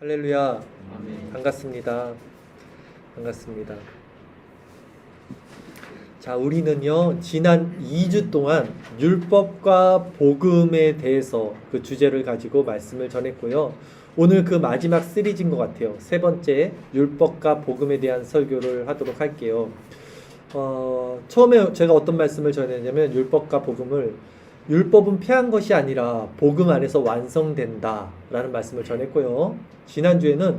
할렐루야. 아멘. 반갑습니다. 반갑습니다. 자, 우리는요, 지난 2주 동안 율법과 복음에 대해서 그 주제를 가지고 말씀을 전했고요. 오늘 그 마지막 시리즈인 것 같아요. 세 번째, 율법과 복음에 대한 설교를 하도록 할게요. 처음에 제가 어떤 말씀을 전했냐면, 율법과 복음을 율법은 폐한 것이 아니라 복음 안에서 완성된다 라는 말씀을 전했고요. 지난주에는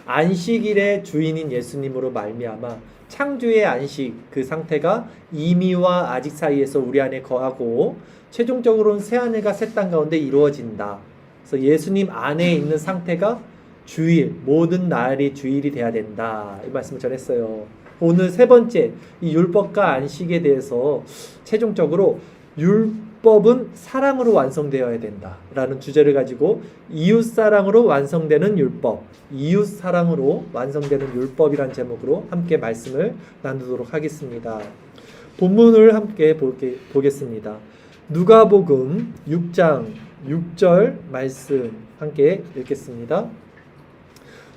안식일의 주인인 예수님으로 말미암아 창조의 안식, 그 상태가 이미와 아직 사이에서 우리 안에 거하고 최종적으로는 새하늘과 새 땅 가운데 이루어진다. 그래서 예수님 안에 있는 상태가 주일, 모든 날이 주일이 돼야 된다, 이 말씀을 전했어요. 오늘 세 번째, 이 율법과 안식에 대해서 최종적으로 율법은 사랑으로 완성되어야 된다 라는 주제를 가지고 이웃사랑으로 완성되는 율법, 이웃사랑으로 완성되는 율법이란 제목으로 함께 말씀을 나누도록 하겠습니다. 본문을 함께 보겠습니다. 누가복음 6장 6절 말씀 함께 읽겠습니다.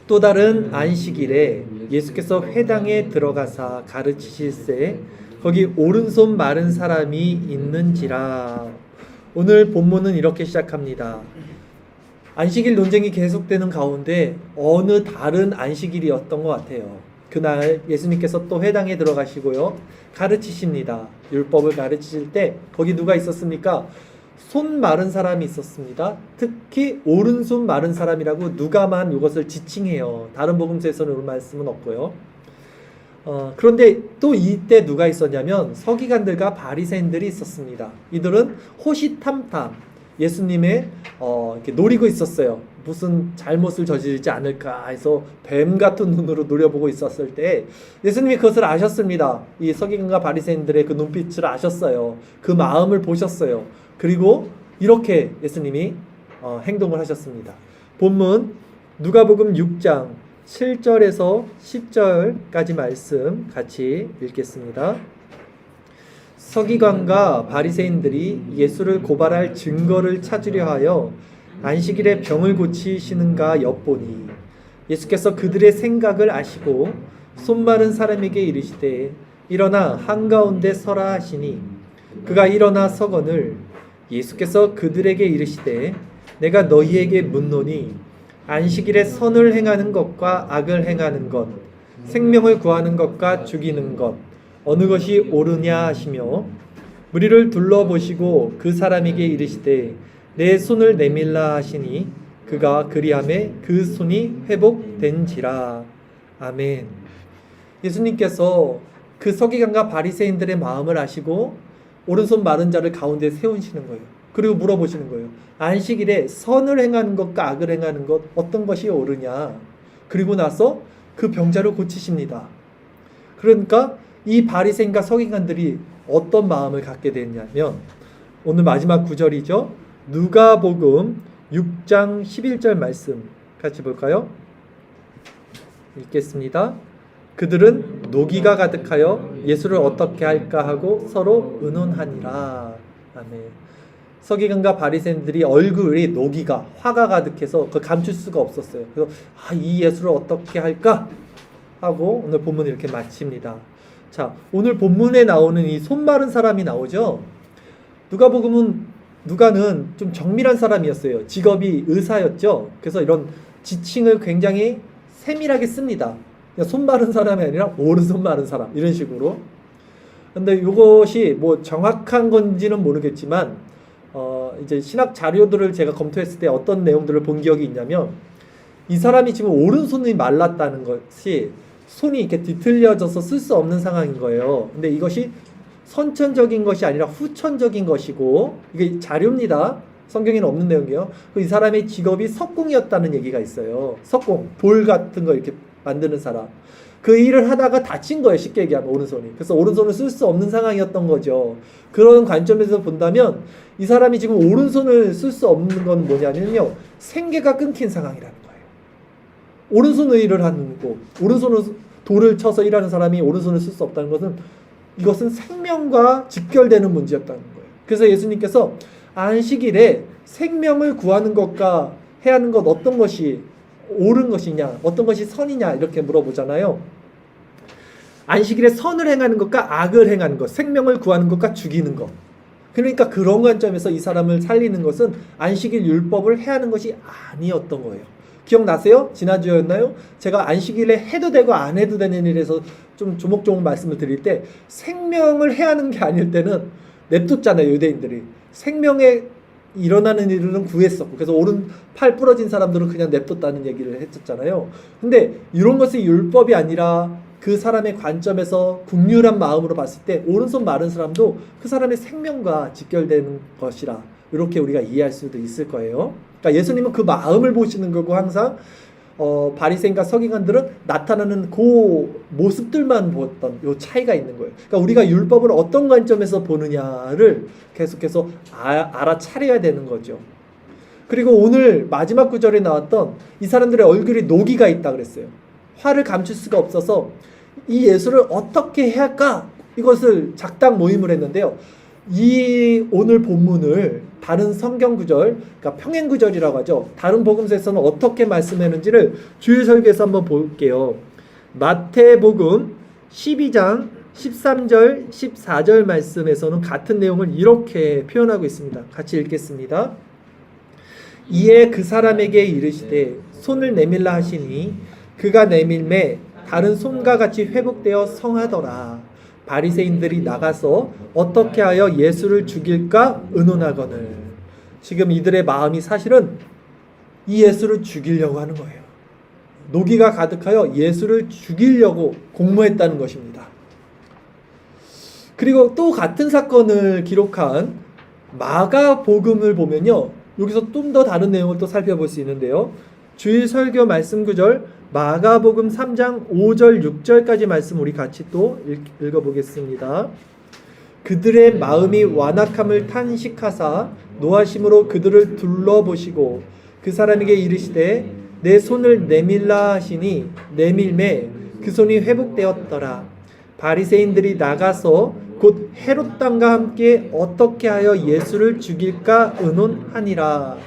또 다른 안식일에 예수께서 회당에 들어가사 가르치실새 거기 오른손 마른 사람이 있는지라. 오늘 본문은 이렇게 시작합니다. 안식일 논쟁이 계속되는 가운데 어느 다른 안식일이었던 것 같아요. 그날 예수님께서 또 회당에 들어가시고요, 가르치십니다. 율법을 가르치실 때 거기 누가 있었습니까? 손 마른 사람이 있었습니다. 특히 오른손 마른 사람이라고 누가만 이것을 지칭해요. 다른 복음서에서는 이런 말씀은 없고요. 그런데 또 이때 누가 있었냐면 서기관들과 바리새인들이 있었습니다. 이들은 호시탐탐 예수님의 이렇게 노리고 있었어요. 무슨 잘못을 저지르지 않을까 해서 뱀 같은 눈으로 노려보고 있었을 때 예수님이 그것을 아셨습니다. 이 서기관과 바리새인들의 그 눈빛을 아셨어요. 그 마음을 보셨어요. 그리고 이렇게 예수님이 행동을 하셨습니다. 본문 누가복음 6장 7절에서 10절까지 말씀 같이 읽겠습니다. 서기관과 바리새인들이 예수를 고발할 증거를 찾으려 하여 안식일에 병을 고치시는가 엿보니 예수께서 그들의 생각을 아시고 손 마른 사람에게 이르시되 일어나 한가운데 서라 하시니 그가 일어나 서거늘 예수께서 그들에게 이르시되 내가 너희에게 묻노니 안식일에 선을 행하는 것과 악을 행하는 것, 생명을 구하는 것과 죽이는 것, 어느 것이 옳으냐 하시며 무리를 둘러보시고 그 사람에게 이르시되 내 손을 내밀라 하시니 그가 그리하매 그 손이 회복된지라. 아멘. 예수님께서 그 서기관과 바리새인들의 마음을 아시고 오른손 마른 자를 가운데 세우시는 거예요. 그리고 물어보시는 거예요. 안식일에 선을 행하는 것과 악을 행하는 것 어떤 것이 옳으냐. 그리고 나서 그 병자를 고치십니다. 그러니까 이 바리새인과 서기관들이 어떤 마음을 갖게 됐냐면 오늘 마지막 구절이죠. 누가복음 6장 11절 말씀 같이 볼까요? 읽겠습니다. 그들은 노기가 가득하여 예수를 어떻게 할까 하고 서로 의논하니라. 아멘. 서기관과 바리새인들이 얼굴이 노기가, 화가 가득해서 그걸 감출 수가 없었어요. 그래서 이 예수를 어떻게 할까 하고 오늘 본문을 이렇게 마칩니다. 자, 오늘 본문에 나오는 이 손 마른 사람이 나오죠. 누가는 좀 정밀한 사람이었어요. 직업이 의사였죠. 그래서 이런 지칭을 굉장히 세밀하게 씁니다. 손 마른 사람이 아니라 오른손 마른 사람, 이런 식으로. 근데 이것이 뭐 정확한 건지는 모르겠지만 이제 신학 자료들을 제가 검토했을 때 어떤 내용들을 본 기억이 있냐면 이 사람이 지금 오른손이 말랐다는 것이 손이 이렇게 뒤틀려져서 쓸 수 없는 상황인 거예요. 근데 이것이 선천적인 것이 아니라 후천적인 것이고, 이게 자료입니다. 성경에는 없는 내용이에요. 이 사람의 직업이 석공이었다는 얘기가 있어요. 석공, 돌 같은 거 이렇게 만드는 사람. 그 일을 하다가 다친 거예요. 쉽게 얘기하면 오른손이. 그래서 오른손을 쓸 수 없는 상황이었던 거죠. 그런 관점에서 본다면 이 사람이 지금 오른손을 쓸 수 없는 건 뭐냐면요, 생계가 끊긴 상황이라는 거예요. 오른손으로 일을 하는 거, 오른손으로 돌을 쳐서 일하는 사람이 오른손을 쓸 수 없다는 것은 이것은 생명과 직결되는 문제였다는 거예요. 그래서 예수님께서 안식일에 생명을 구하는 것과 해야 하는 것 어떤 것이 옳은 것이냐, 어떤 것이 선이냐 이렇게 물어보잖아요. 안식일에 선을 행하는 것과 악을 행하는 것, 생명을 구하는 것과 죽이는 것. 그러니까 그런 관점에서 이 사람을 살리는 것은 안식일 율법을 해하는 것이 아니었던 거예요. 기억나세요? 지난주였나요? 제가 안식일에 해도 되고 안 해도 되는 일에서 좀 조목조목 말씀을 드릴 때 생명을 해하는 게 아닐 때는 냅뒀잖아요. 유대인들이. 생명에 일어나는 일은 구했었고, 그래서 오른팔 부러진 사람들은 그냥 냅뒀다는 얘기를 했었잖아요. 근데 이런 것이 율법이 아니라 그 사람의 관점에서 국률한 마음으로 봤을 때 오른손 마른 사람도 그 사람의 생명과 직결되는 것이라 이렇게 우리가 이해할 수도 있을 거예요. 그러니까 예수님은 그 마음을 보시는 거고, 항상 바리새인과 서기관들은 나타나는 그 모습들만 보았던 요 차이가 있는 거예요. 그러니까 우리가 율법을 어떤 관점에서 보느냐를 계속해서 알아차려야 되는 거죠. 그리고 오늘 마지막 구절에 나왔던 이 사람들의 얼굴에 노기가 있다 그랬어요. 화를 감출 수가 없어서 이 예수를 어떻게 해야 할까? 이것을 작당 모임을 했는데요. 이 오늘 본문을 다른 성경 구절, 그러니까 평행 구절이라고 하죠. 다른 복음서에서는 어떻게 말씀했는지를 주일 설교에서 한번 볼게요. 마태복음 12장 13절, 14절 말씀에서는 같은 내용을 이렇게 표현하고 있습니다. 같이 읽겠습니다. 이에 그 사람에게 이르시되 손을 내밀라 하시니 그가 내밀매 다른 손과 같이 회복되어 성하더라. 바리새인들이 나가서 어떻게 하여 예수를 죽일까 의논하거늘. 지금 이들의 마음이 사실은 이 예수를 죽이려고 하는 거예요. 노기가 가득하여 예수를 죽이려고 공모했다는 것입니다. 그리고 또 같은 사건을 기록한 마가복음을 보면요, 여기서 좀 더 다른 내용을 또 살펴볼 수 있는데요. 주일 설교 말씀 구절 마가복음 3장 5절 6절까지 말씀 우리 같이 또 읽어보겠습니다. 그들의 마음이 완악함을 탄식하사 노하심으로 그들을 둘러보시고 그 사람에게 이르시되 내 손을 내밀라 하시니 내밀매 그 손이 회복되었더라. 바리새인들이 나가서 곧 헤롯 당과 함께 어떻게 하여 예수를 죽일까 의논하니라.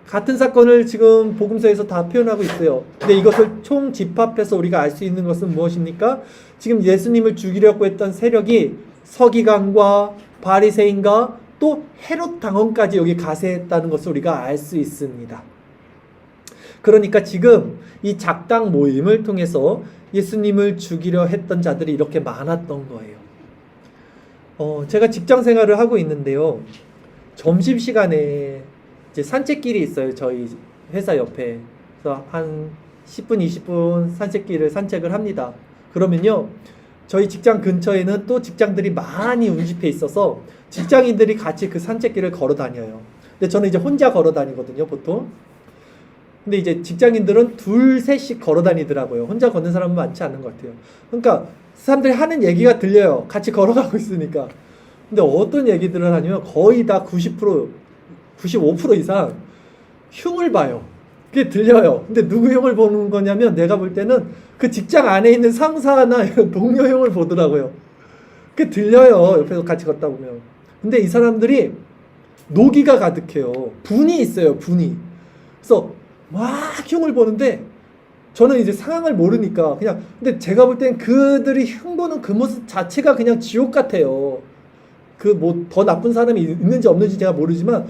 같은 사건을 지금 복음서에서 다 표현하고 있어요. 근데 이것을 총 집합해서 우리가 알 수 있는 것은 무엇입니까? 지금 예수님을 죽이려고 했던 세력이 서기관과 바리새인과 또 헤롯 당원까지 여기 가세했다는 것을 우리가 알 수 있습니다. 그러니까 지금 이 작당 모임을 통해서 예수님을 죽이려 했던 자들이 이렇게 많았던 거예요. 제가 직장 생활을 하고 있는데요. 점심시간에 이제 산책길이 있어요. 저희 회사 옆에. 그래서 한 10분, 20분 산책을 합니다. 그러면요, 저희 직장 근처에는 또 직장들이 많이 운집해 있어서 직장인들이 같이 그 산책길을 걸어 다녀요. 근데 저는 이제 혼자 걸어 다니거든요, 보통. 근데 이제 직장인들은 둘, 셋씩 걸어 다니더라고요. 혼자 걷는 사람은 많지 않은 것 같아요. 그러니까 사람들이 하는 얘기가 들려요. 같이 걸어가고 있으니까. 근데 어떤 얘기들을 하냐면 거의 다 90%, 95% 이상 흉을 봐요. 그게 들려요. 근데 누구 흉을 보는 거냐면 내가 볼 때는 그 직장 안에 있는 상사나 이런 동료 흉을 보더라고요. 그게 들려요. 옆에서 같이 걷다 보면. 근데 이 사람들이 노기가 가득해요. 분이 있어요. 분이. 그래서 막 흉을 보는데 저는 이제 상황을 모르니까 그냥, 근데 제가 볼 땐 그들이 흉 보는 그 모습 자체가 그냥 지옥 같아요. 그 뭐 더 나쁜 사람이 있는지 없는지 제가 모르지만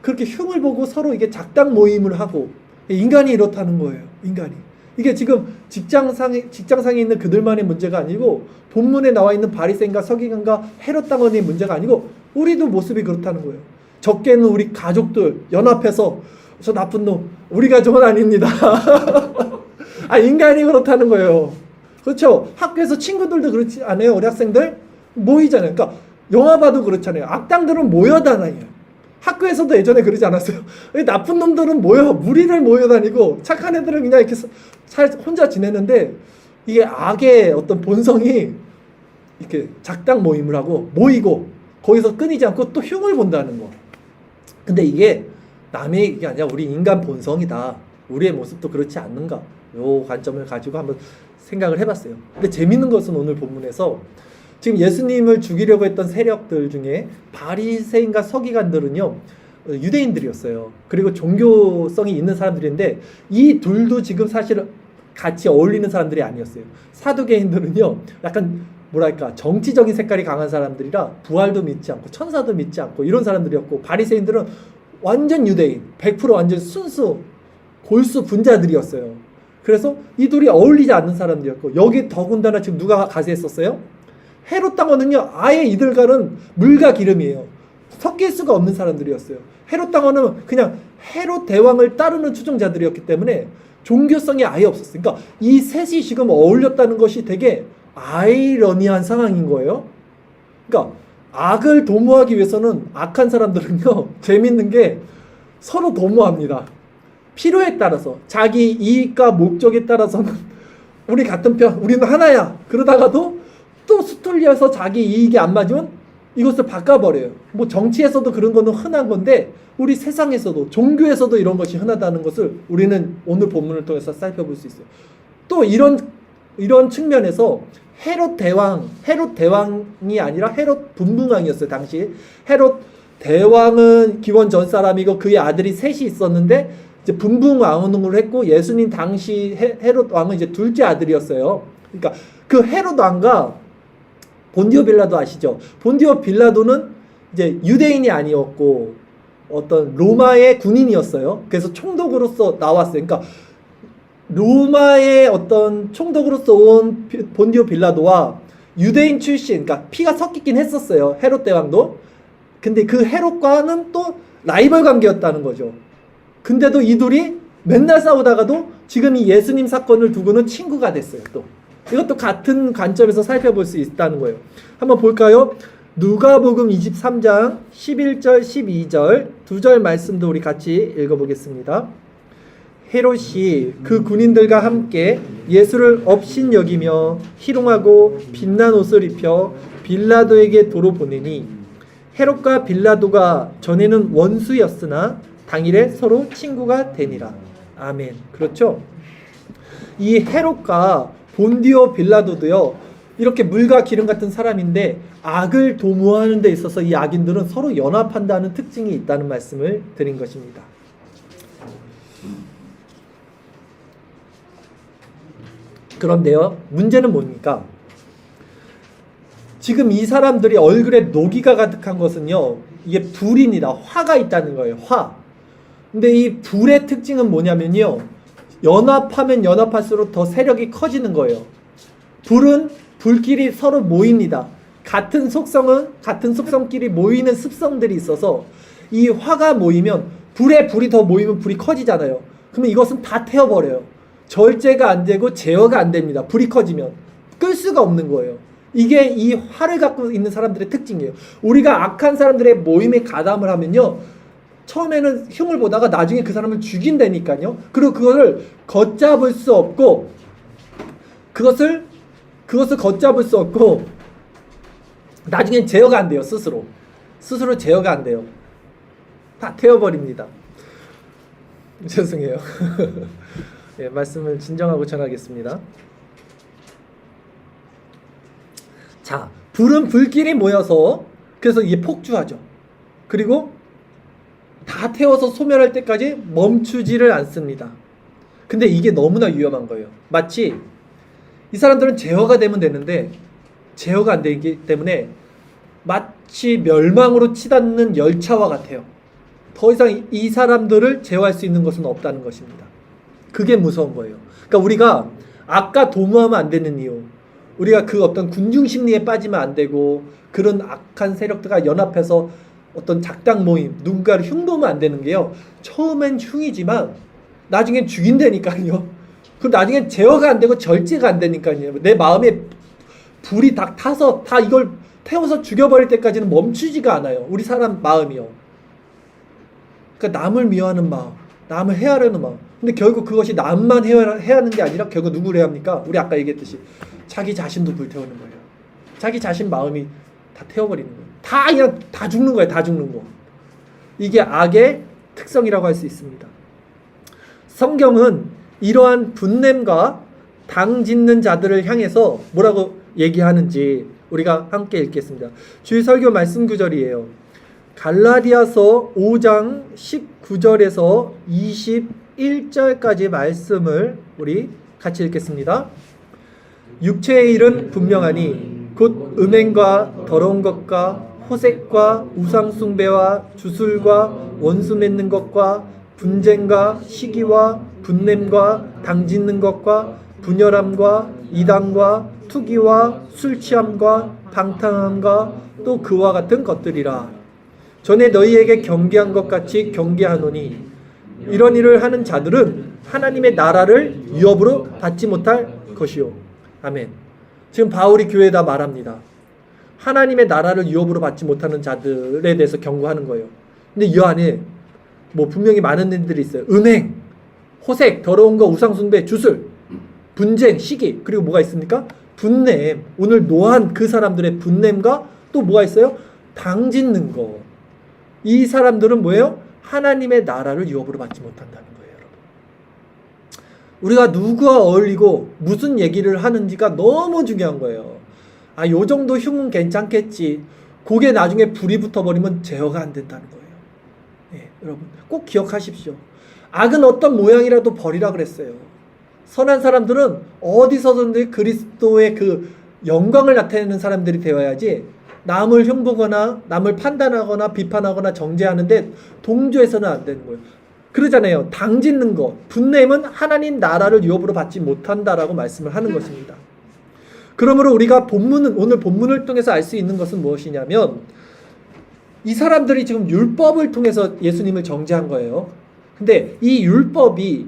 그렇게 흉을 보고 서로 이게 작당 모임을 하고, 인간이 이렇다는 거예요. 인간이. 이게 지금 직장상에 있는 그들만의 문제가 아니고 본문에 나와 있는 바리새인과 서기관과 헤롯 당원의 문제가 아니고 우리도 모습이 그렇다는 거예요. 적게는 우리 가족들 연합해서 저 나쁜 놈, 우리 가족은 아닙니다. 인간이 그렇다는 거예요. 그렇죠? 학교에서 친구들도 그렇지 않아요? 우리 학생들 모이잖아요. 그러니까 영화 봐도 그렇잖아요. 악당들은 모여 다녀요. 학교에서도 예전에 그러지 않았어요? 나쁜 놈들은 무리를 모여 다니고 착한 애들은 그냥 이렇게 혼자 지내는데, 이게 악의 어떤 본성이 이렇게 작당 모임을 하고 모이고 거기서 끊이지 않고 또 흉을 본다는 거. 근데 이게 남의 얘기가 아니라 우리 인간 본성이다. 우리의 모습도 그렇지 않는가. 요 관점을 가지고 한번 생각을 해봤어요. 근데 재밌는 것은 오늘 본문에서 지금 예수님을 죽이려고 했던 세력들 중에 바리새인과 서기관들은요, 유대인들이었어요. 그리고 종교성이 있는 사람들인데 이 둘도 지금 사실은 같이 어울리는 사람들이 아니었어요. 사두개인들은요, 약간 뭐랄까 정치적인 색깔이 강한 사람들이라 부활도 믿지 않고 천사도 믿지 않고 이런 사람들이었고, 바리새인들은 완전 유대인, 100% 완전 순수 골수 분자들이었어요. 그래서 이 둘이 어울리지 않는 사람들이었고, 여기 더군다나 지금 누가 가세했었어요? 헤롯 당원은요, 아예 이들과는 물과 기름이에요. 섞일 수가 없는 사람들이었어요. 헤롯 당원은 그냥 헤롯 대왕을 따르는 추종자들이었기 때문에 종교성이 아예 없었어요. 그러니까 이 셋이 지금 어울렸다는 것이 되게 아이러니한 상황인 거예요. 그러니까 악을 도모하기 위해서는 악한 사람들은요, 재밌는 게 서로 도모합니다. 필요에 따라서, 자기 이익과 목적에 따라서는 우리 같은 편, 우리는 하나야. 그러다가도 또 수틀려서 자기 이익이 안 맞으면 이것을 바꿔버려요. 뭐 정치에서도 그런 거는 흔한 건데, 우리 세상에서도, 종교에서도 이런 것이 흔하다는 것을 우리는 오늘 본문을 통해서 살펴볼 수 있어요. 또 이런 측면에서 헤롯 대왕이 아니라 헤롯 분봉왕이었어요. 당시 헤롯 대왕은 기원 전 사람이고 그의 아들이 셋이 있었는데, 이제 분봉왕으로 했고, 예수님 당시 헤롯 왕은 이제 둘째 아들이었어요. 그러니까 그 헤롯 왕과 본디오 빌라도 아시죠? 본디오 빌라도는 이제 유대인이 아니었고 어떤 로마의 군인이었어요. 그래서 총독으로서 나왔어요. 그러니까 로마의 어떤 총독으로서 온 본디오 빌라도와 유대인 출신, 그러니까 피가 섞이긴 했었어요. 헤롯 대왕도. 근데 그 헤롯과는 또 라이벌 관계였다는 거죠. 근데도 이 둘이 맨날 싸우다가도 지금 이 예수님 사건을 두고는 친구가 됐어요. 또 이것도 같은 관점에서 살펴볼 수 있다는 거예요. 한번 볼까요? 누가복음 23장 11절 12절 두 절 말씀도 우리 같이 읽어보겠습니다. 헤롯이 그 군인들과 함께 예수를 업신여기며 희롱하고 빛난 옷을 입혀 빌라도에게 도로 보내니, 헤롯과 빌라도가 전에는 원수였으나 당일에 서로 친구가 되니라. 아멘. 그렇죠? 이 헤롯과 본디오 빌라도도요, 이렇게 물과 기름 같은 사람인데 악을 도모하는 데 있어서 이 악인들은 서로 연합한다는 특징이 있다는 말씀을 드린 것입니다. 그런데요, 문제는 뭡니까? 지금 이 사람들이 얼굴에 노기가 가득한 것은요, 이게 불입니다. 화가 있다는 거예요. 화. 근데 이 불의 특징은 뭐냐면요, 연합하면 연합할수록 더 세력이 커지는 거예요. 불은 불끼리 서로 모입니다. 같은 속성끼리 모이는 습성들이 있어서 이 화가 모이면, 불이 더 모이면 불이 커지잖아요. 그러면 이것은 다 태워버려요. 절제가 안 되고 제어가 안 됩니다. 불이 커지면 끌 수가 없는 거예요. 이게 이 화를 갖고 있는 사람들의 특징이에요. 우리가 악한 사람들의 모임에 가담을 하면요, 처음에는 흉을 보다가 나중에 그 사람을 죽인다니까요. 그리고 그거를 걷잡을 수 없고, 그것을 걷잡을 수 없고, 나중엔 제어가 안 돼요. 스스로 제어가 안 돼요. 다 태워버립니다. 죄송해요. 예, 말씀을 진정하고 전하겠습니다. 자, 불은 불끼리 모여서 그래서 이게 폭주하죠. 그리고 다 태워서 소멸할 때까지 멈추지를 않습니다. 근데 이게 너무나 위험한 거예요. 마치 이 사람들은 제어가 되면 되는데 제어가 안 되기 때문에 마치 멸망으로 치닫는 열차와 같아요. 더 이상 이 사람들을 제어할 수 있는 것은 없다는 것입니다. 그게 무서운 거예요. 그러니까 우리가 악과 도모하면 안 되는 이유, 우리가 그 어떤 군중 심리에 빠지면 안 되고, 그런 악한 세력들과 연합해서 어떤 작당 모임, 누군가를 흉보면 안 되는 게요, 처음엔 흉이지만 나중엔 죽인다니까요. 그럼 나중엔 제어가 안 되고 절제가 안 되니까요. 내 마음에 불이 다 타서 다 이걸 태워서 죽여버릴 때까지는 멈추지가 않아요. 우리 사람 마음이요. 그러니까 남을 미워하는 마음, 남을 해하려는 마음. 근데 결국 그것이 남만 해하는 게 아니라 결국 누구를 해합니까? 우리 아까 얘기했듯이 자기 자신도 불태우는 거예요. 자기 자신 마음이 다 태워버리는 거예요. 그냥 다 죽는 거예요. 다 죽는 거. 이게 악의 특성이라고 할 수 있습니다. 성경은 이러한 분냄과 당 짓는 자들을 향해서 뭐라고 얘기하는지 우리가 함께 읽겠습니다. 주일 설교 말씀 구절이에요. 갈라디아서 5장 19절에서 21절까지 말씀을 우리 같이 읽겠습니다. 육체의 일은 분명하니 곧 음행과 더러운 것과 호색과 우상숭배와 주술과 원수 맺는 것과 분쟁과 시기와 분냄과 당짓는 것과 분열함과 이단과 투기와 술취함과 방탕함과 또 그와 같은 것들이라. 전에 너희에게 경계한 것 같이 경계하노니 이런 일을 하는 자들은 하나님의 나라를 유업으로 받지 못할 것이요. 아멘. 지금 바울이 교회에다 말합니다. 하나님의 나라를 유업으로 받지 못하는 자들에 대해서 경고하는 거예요. 근데 이 안에 뭐 분명히 많은 일들이 있어요. 음행, 호색, 더러운 거, 우상숭배, 주술, 분쟁, 시기, 그리고 뭐가 있습니까? 분냄. 오늘 노한 그 사람들의 분냄과 또 뭐가 있어요? 당짓는 거. 이 사람들은 뭐예요? 하나님의 나라를 유업으로 받지 못한다는 거예요, 여러분. 우리가 누구와 어울리고 무슨 얘기를 하는지가 너무 중요한 거예요. 아, 요 정도 흉은 괜찮겠지. 그게 나중에 불이 붙어버리면 제어가 안 된다는 거예요. 예, 여러분 꼭 기억하십시오. 악은 어떤 모양이라도 버리라 그랬어요. 선한 사람들은 어디서든지 그리스도의 그 영광을 나타내는 사람들이 되어야지 남을 흉보거나 남을 판단하거나 비판하거나 정죄하는데 동조해서는 안 되는 거예요. 그러잖아요. 당짓는 것, 분냄은 하나님 나라를 유업으로 받지 못한다라고 말씀을 하는 것입니다. 그러므로 우리가 오늘 본문을 통해서 알 수 있는 것은 무엇이냐면 이 사람들이 지금 율법을 통해서 예수님을 정죄한 거예요. 근데 이 율법이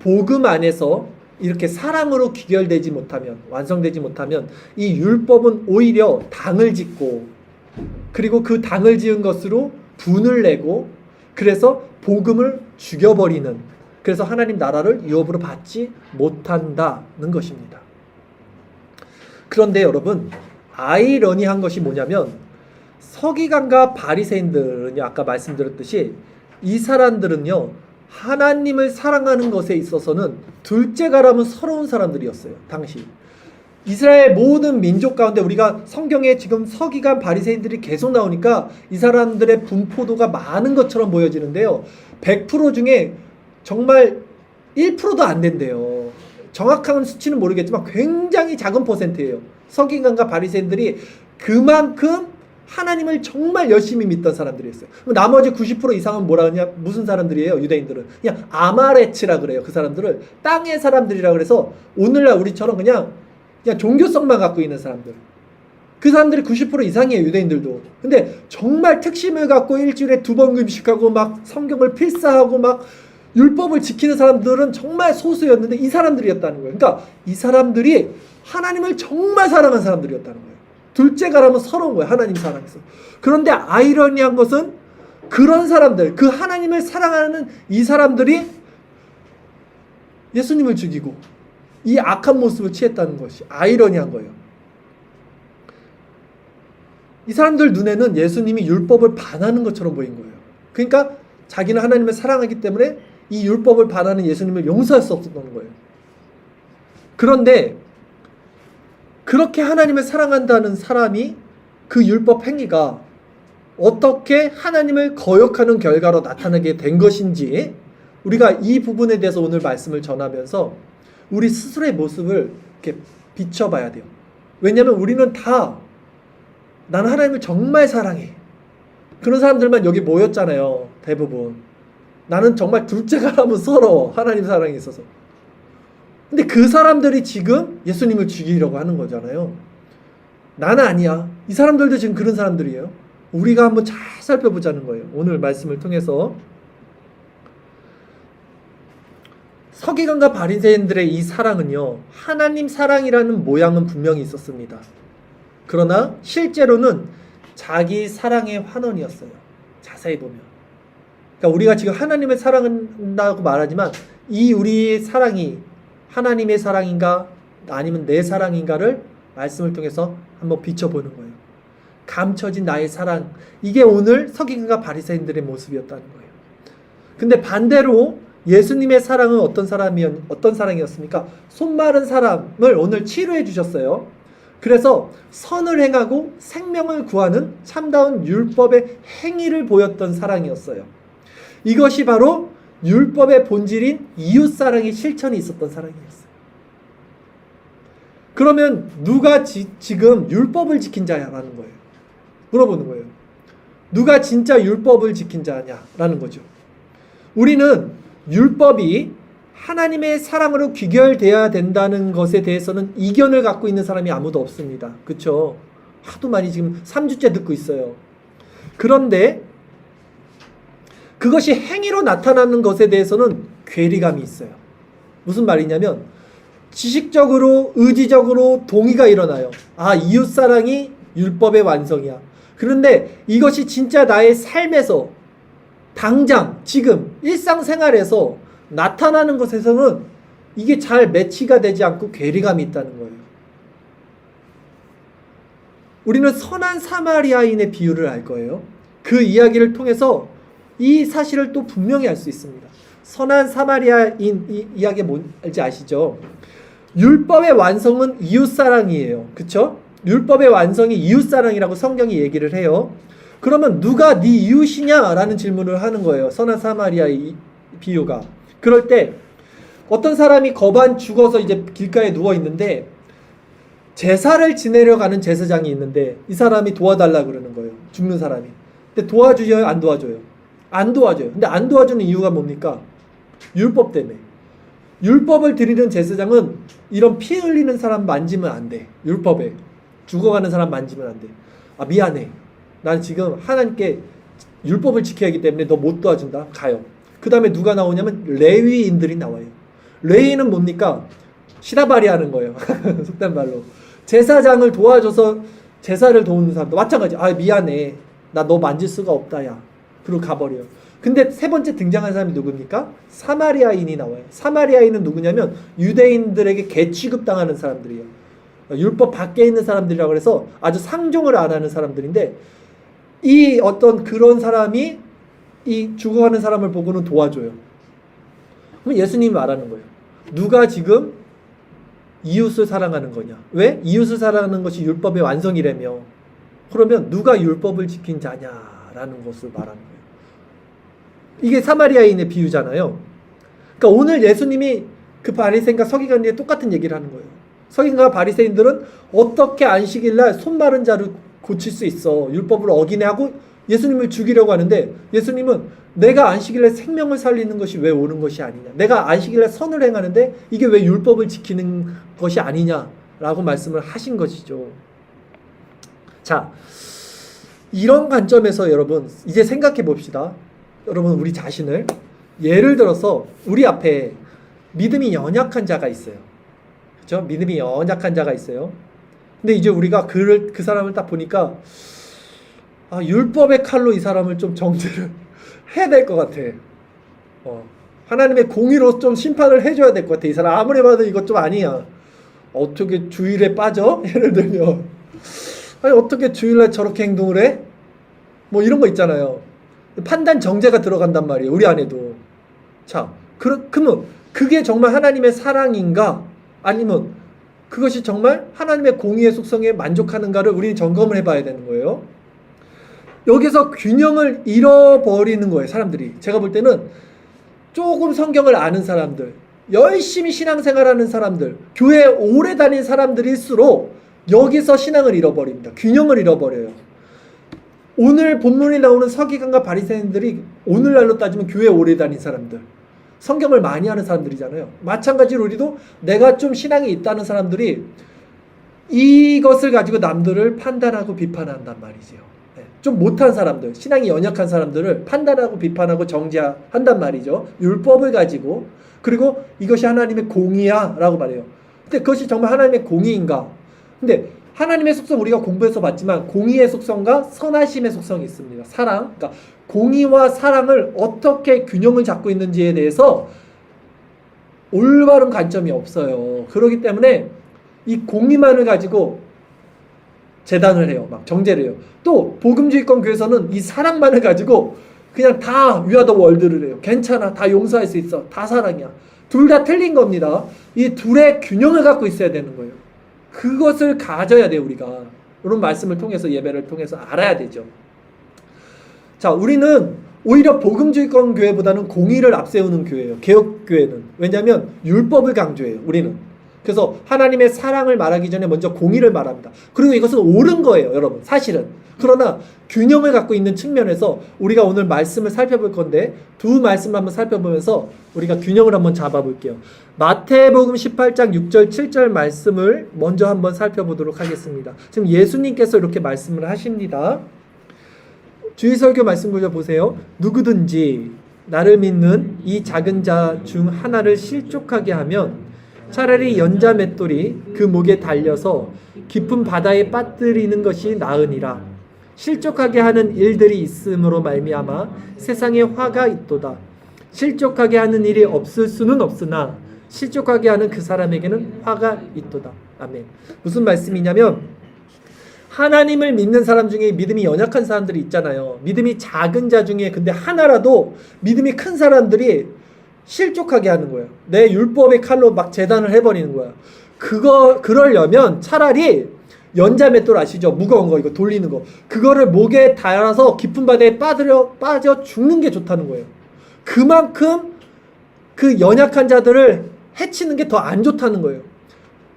복음 안에서 이렇게 사랑으로 귀결되지 못하면, 완성되지 못하면 이 율법은 오히려 당을 짓고 그리고 그 당을 지은 것으로 분을 내고 그래서 복음을 죽여버리는, 그래서 하나님 나라를 유업으로 받지 못한다는 것입니다. 그런데 여러분, 아이러니한 것이 뭐냐면 서기관과 바리새인들은요, 아까 말씀드렸듯이 이 사람들은요 하나님을 사랑하는 것에 있어서는 둘째가라면 서러운 사람들이었어요. 당시 이스라엘 모든 민족 가운데 우리가 성경에 지금 서기관 바리새인들이 계속 나오니까 이 사람들의 분포도가 많은 것처럼 보여지는데요, 100% 중에 정말 1%도 안 된대요. 정확한 수치는 모르겠지만 굉장히 작은 퍼센트예요. 서기관과 바리새인들이 그만큼 하나님을 정말 열심히 믿던 사람들이었어요. 나머지 90% 이상은 뭐라 하냐? 무슨 사람들이에요? 유대인들은 그냥 아마레츠라 그래요. 그 사람들을 땅의 사람들이라 그래서 오늘날 우리처럼 그냥 종교성만 갖고 있는 사람들. 그 사람들이 90% 이상이에요. 유대인들도. 근데 정말 특심을 갖고 일주일에 2번 금식하고 막 성경을 필사하고 막 율법을 지키는 사람들은 정말 소수였는데 이 사람들이었다는 거예요. 그러니까 이 사람들이 하나님을 정말 사랑한 사람들이었다는 거예요. 둘째가라면 서러운 거예요. 하나님 사랑해서. 그런데 아이러니한 것은 그런 사람들, 그 하나님을 사랑하는 이 사람들이 예수님을 죽이고 이 악한 모습을 취했다는 것이 아이러니한 거예요. 이 사람들 눈에는 예수님이 율법을 반하는 것처럼 보인 거예요. 그러니까 자기는 하나님을 사랑하기 때문에 이 율법을 반하는 예수님을 용서할 수 없었던 거예요. 그런데 그렇게 하나님을 사랑한다는 사람이 그 율법 행위가 어떻게 하나님을 거역하는 결과로 나타나게 된 것인지 우리가 이 부분에 대해서 오늘 말씀을 전하면서 우리 스스로의 모습을 이렇게 비춰봐야 돼요. 왜냐하면 우리는 다 나는 하나님을 정말 사랑해. 그런 사람들만 여기 모였잖아요. 대부분. 나는 정말 둘째가라면 서러워. 하나님 사랑에 있어서. 근데 그 사람들이 지금 예수님을 죽이려고 하는 거잖아요. 나는 아니야. 이 사람들도 지금 그런 사람들이에요. 우리가 한번 잘 살펴보자는 거예요. 오늘 말씀을 통해서. 서기관과 바리새인들의 이 사랑은요, 하나님 사랑이라는 모양은 분명히 있었습니다. 그러나 실제로는 자기 사랑의 환원이었어요. 자세히 보면. 그러니까 우리가 지금 하나님을 사랑한다고 말하지만 이 우리의 사랑이 하나님의 사랑인가 아니면 내 사랑인가를 말씀을 통해서 한번 비춰보는 거예요. 감춰진 나의 사랑, 이게 오늘 서기관과 바리새인들의 모습이었다는 거예요. 근데 반대로 예수님의 사랑은 어떤 사랑이었습니까? 손 마른 사람을 오늘 치료해 주셨어요. 그래서 선을 행하고 생명을 구하는 참다운 율법의 행위를 보였던 사랑이었어요. 이것이 바로 율법의 본질인 이웃사랑의 실천이 있었던 사랑이었어요. 그러면 누가 지금 율법을 지킨 자냐라는 거예요. 물어보는 거예요. 누가 진짜 율법을 지킨 자냐라는 거죠. 우리는 율법이 하나님의 사랑으로 귀결되어야 된다는 것에 대해서는 이견을 갖고 있는 사람이 아무도 없습니다. 그렇죠? 하도 많이 지금 3주째 듣고 있어요. 그런데 그것이 행위로 나타나는 것에 대해서는 괴리감이 있어요. 무슨 말이냐면 지식적으로 의지적으로 동의가 일어나요. 아, 이웃사랑이 율법의 완성이야. 그런데 이것이 진짜 나의 삶에서 당장 지금 일상생활에서 나타나는 것에서는 이게 잘 매치가 되지 않고 괴리감이 있다는 거예요. 우리는 선한 사마리아인의 비유를 알 거예요. 그 이야기를 통해서 이 사실을 또 분명히 알 수 있습니다. 선한 사마리아인 이야기 뭔지 아시죠? 율법의 완성은 이웃사랑이에요. 그쵸? 율법의 완성이 이웃사랑이라고 성경이 얘기를 해요. 그러면 누가 네 이웃이냐? 라는 질문을 하는 거예요. 선한 사마리아의 비유가. 그럴 때 어떤 사람이 거반 죽어서 이제 길가에 누워 있는데 제사를 지내려 가는 제사장이 있는데 이 사람이 도와달라 그러는 거예요. 죽는 사람이. 근데 도와줘요? 안 도와줘요? 안 도와줘요. 근데 안 도와주는 이유가 뭡니까? 율법 때문에. 율법을 드리는 제사장은 이런 피 흘리는 사람 만지면 안 돼. 율법에. 죽어가는 사람 만지면 안 돼. 아, 미안해. 난 지금 하나님께 율법을 지켜야 하기 때문에 너 못 도와준다. 가요. 그 다음에 누가 나오냐면 레위인들이 나와요. 레위인은 뭡니까? 시다바리 하는 거예요. 속된 말로. 제사장을 도와줘서 제사를 도우는 사람도 마찬가지. 아, 미안해. 나 너 만질 수가 없다, 야. 그리고 가버려요. 근데 세 번째 등장한 사람이 누굽니까? 사마리아인이 나와요. 사마리아인은 누구냐면 유대인들에게 개취급당하는 사람들이에요. 율법 밖에 있는 사람들이라고 해서 아주 상종을 안 하는 사람들인데 이 어떤 그런 사람이 이 죽어가는 사람을 보고는 도와줘요. 그럼 예수님이 말하는 거예요. 누가 지금 이웃을 사랑하는 거냐? 왜? 이웃을 사랑하는 것이 율법의 완성이라며. 그러면 누가 율법을 지킨 자냐라는 것을 말하는 거예요. 이게 사마리아인의 비유잖아요. 그러니까 오늘 예수님이 그 바리새인과 서기관들이 똑같은 얘기를 하는 거예요. 서기관과 바리새인들은 어떻게 안식일날 손 마른 자를 고칠 수 있어? 율법을 어기네 하고 예수님을 죽이려고 하는데 예수님은 내가 안식일날 생명을 살리는 것이 왜 옳은 것이 아니냐? 내가 안식일날 선을 행하는데 이게 왜 율법을 지키는 것이 아니냐라고 말씀을 하신 것이죠. 자, 이런 관점에서 여러분 이제 생각해 봅시다. 여러분 우리 자신을 예를 들어서 우리 앞에 믿음이 연약한 자가 있어요. 그렇죠? 믿음이 연약한 자가 있어요. 근데 이제 우리가 그 사람을 딱 보니까 아, 율법의 칼로 이 사람을 좀 정죄를 해야 될 것 같아. 하나님의 공의로 좀 심판을 해줘야 될 것 같아. 이 사람 아무리 봐도 이것 좀 아니야. 어떻게 주일에 빠져? 예를 들면 아니 어떻게 주일날 저렇게 행동을 해? 뭐 이런 거 있잖아요. 판단 정죄가 들어간단 말이에요. 우리 안에도. 자, 그러면 그게 정말 하나님의 사랑인가? 아니면 그것이 정말 하나님의 공의의 속성에 만족하는가를 우리는 점검을 해봐야 되는 거예요. 여기서 균형을 잃어버리는 거예요. 사람들이. 제가 볼 때는 조금 성경을 아는 사람들, 열심히 신앙생활하는 사람들, 교회 오래 다닌 사람들일수록 여기서 신앙을 잃어버립니다. 균형을 잃어버려요. 오늘 본문에 나오는 서기관과 바리새인들이 오늘날로 따지면 교회 오래 다닌 사람들, 성경을 많이 하는 사람들이잖아요. 마찬가지로 우리도 내가 좀 신앙이 있다는 사람들이 이것을 가지고 남들을 판단하고 비판한단 말이죠. 좀 못한 사람들, 신앙이 연약한 사람들을 판단하고 비판하고 정죄한단 말이죠. 율법을 가지고. 그리고 이것이 하나님의 공의야 라고 말해요. 근데 그것이 정말 하나님의 공의인가? 근데 하나님의 속성 우리가 공부해서 봤지만 공의의 속성과 선하심의 속성이 있습니다. 사랑. 그러니까 공의와 사랑을 어떻게 균형을 잡고 있는지에 대해서 올바른 관점이 없어요. 그렇기 때문에 이 공의만을 가지고 재단을 해요. 막 정죄를 해요. 또 복음주의권 교회에서는 이 사랑만을 가지고 그냥 다 We are the world를 해요. 괜찮아. 다 용서할 수 있어. 다 사랑이야. 둘 다 틀린 겁니다. 이 둘의 균형을 갖고 있어야 되는 거예요. 그것을 가져야 돼요. 우리가 이런 말씀을 통해서 예배를 통해서 알아야 되죠. 자, 우리는 오히려 복음주의권 교회보다는 공의를 앞세우는 교회예요. 개혁교회는. 왜냐하면 율법을 강조해요. 우리는. 그래서 하나님의 사랑을 말하기 전에 먼저 공의를 말합니다. 그리고 이것은 옳은 거예요, 여러분. 사실은. 그러나 균형을 갖고 있는 측면에서 우리가 오늘 말씀을 살펴볼 건데 두 말씀을 한번 살펴보면서 우리가 균형을 한번 잡아볼게요. 마태복음 18장 6절 7절 말씀을 먼저 한번 살펴보도록 하겠습니다. 지금 예수님께서 이렇게 말씀을 하십니다. 주의설교 말씀 구절 보세요. 누구든지 나를 믿는 이 작은 자 중 하나를 실족하게 하면 차라리 연자 맷돌이 그 목에 달려서 깊은 바다에 빠뜨리는 것이 나으니라. 실족하게 하는 일들이 있음으로 말미암아 세상에 화가 있도다. 실족하게 하는 일이 없을 수는 없으나 실족하게 하는 그 사람에게는 화가 있도다. 아멘. 무슨 말씀이냐면 하나님을 믿는 사람 중에 믿음이 연약한 사람들이 있잖아요. 믿음이 작은 자 중에 근데 하나라도 믿음이 큰 사람들이 실족하게 하는 거예요. 내 율법의 칼로 막 재단을 해버리는 거야. 그러려면 차라리 연자 맷돌 아시죠? 무거운 거 이거 돌리는 거. 그거를 목에 달아서 깊은 바다에 빠져 죽는 게 좋다는 거예요. 그만큼 그 연약한 자들을 해치는 게 더 안 좋다는 거예요.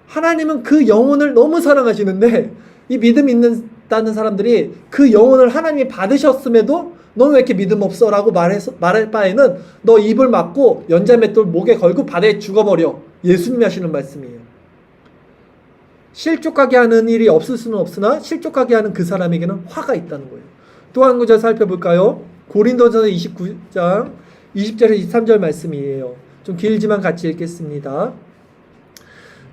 하나님은 그 영혼을 너무 사랑하시는데 이 믿음 있다는 사람들이 그 영혼을 하나님이 받으셨음에도 너는 왜 이렇게 믿음 없어? 라고 말할 바에는 너 입을 막고 연자 맷돌 목에 걸고 바다에 죽어버려. 예수님이 하시는 말씀이에요. 실족하게 하는 일이 없을 수는 없으나 실족하게 하는 그 사람에게는 화가 있다는 거예요. 또 한 구절 살펴볼까요? 고린도전서 29장 20절에서 23절 말씀이에요. 좀 길지만 같이 읽겠습니다.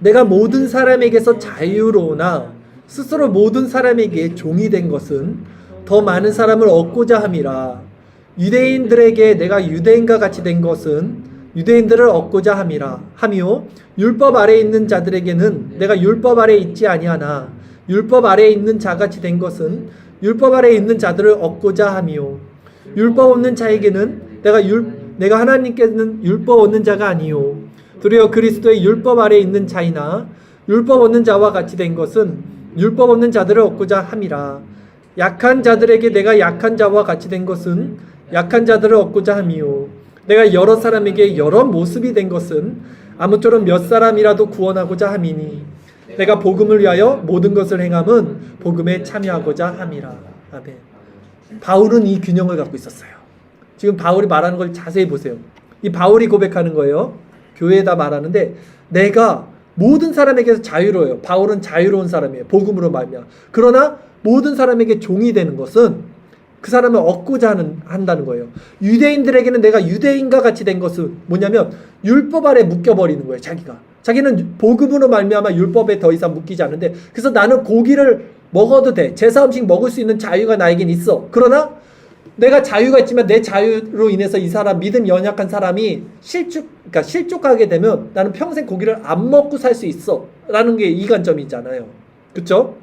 내가 모든 사람에게서 자유로우나 스스로 모든 사람에게 종이 된 것은 더 많은 사람을 얻고자 함이라. 유대인들에게 내가 유대인과 같이 된 것은 유대인들을 얻고자 함이요 율법 아래에 있는 자들에게는 내가 율법 아래에 있지 아니하나 율법 아래에 있는 자같이 된 것은 율법 아래에 있는 자들을 얻고자 함이요 율법 없는 자에게는 내가 하나님께는 율법 없는 자가 아니요 도리어 그리스도의 율법 아래에 있는 자이나 율법 없는 자와 같이 된 것은 율법 없는 자들을 얻고자 함이라. 약한 자들에게 내가 약한 자와 같이 된 것은 약한 자들을 얻고자 함이요 내가 여러 사람에게 여러 모습이 된 것은 아무쪼록 몇 사람이라도 구원하고자 함이니 내가 복음을 위하여 모든 것을 행함은 복음에 참여하고자 함이라. 아멘. 바울은 이 균형을 갖고 있었어요. 지금 바울이 말하는 걸 자세히 보세요. 이 바울이 고백하는 거예요. 교회에다 말하는데 내가 모든 사람에게서 자유로워요. 바울은 자유로운 사람이에요. 복음으로 말미암아. 그러나 모든 사람에게 종이 되는 것은 그 사람을 얻고자 한다는 거예요. 유대인들에게는 내가 유대인과 같이 된 것은 뭐냐면 율법 아래 묶여버리는 거예요. 자기는 복음으로 말미암아 율법에 더 이상 묶이지 않는데 그래서 나는 고기를 먹어도 돼. 제사 음식 먹을 수 있는 자유가 나에겐 있어. 그러나 내가 자유가 있지만 내 자유로 인해서 이 사람 믿음 연약한 사람이 실족하게 되면 나는 평생 고기를 안 먹고 살 수 있어 라는 게 이관점이잖아요. 그렇죠?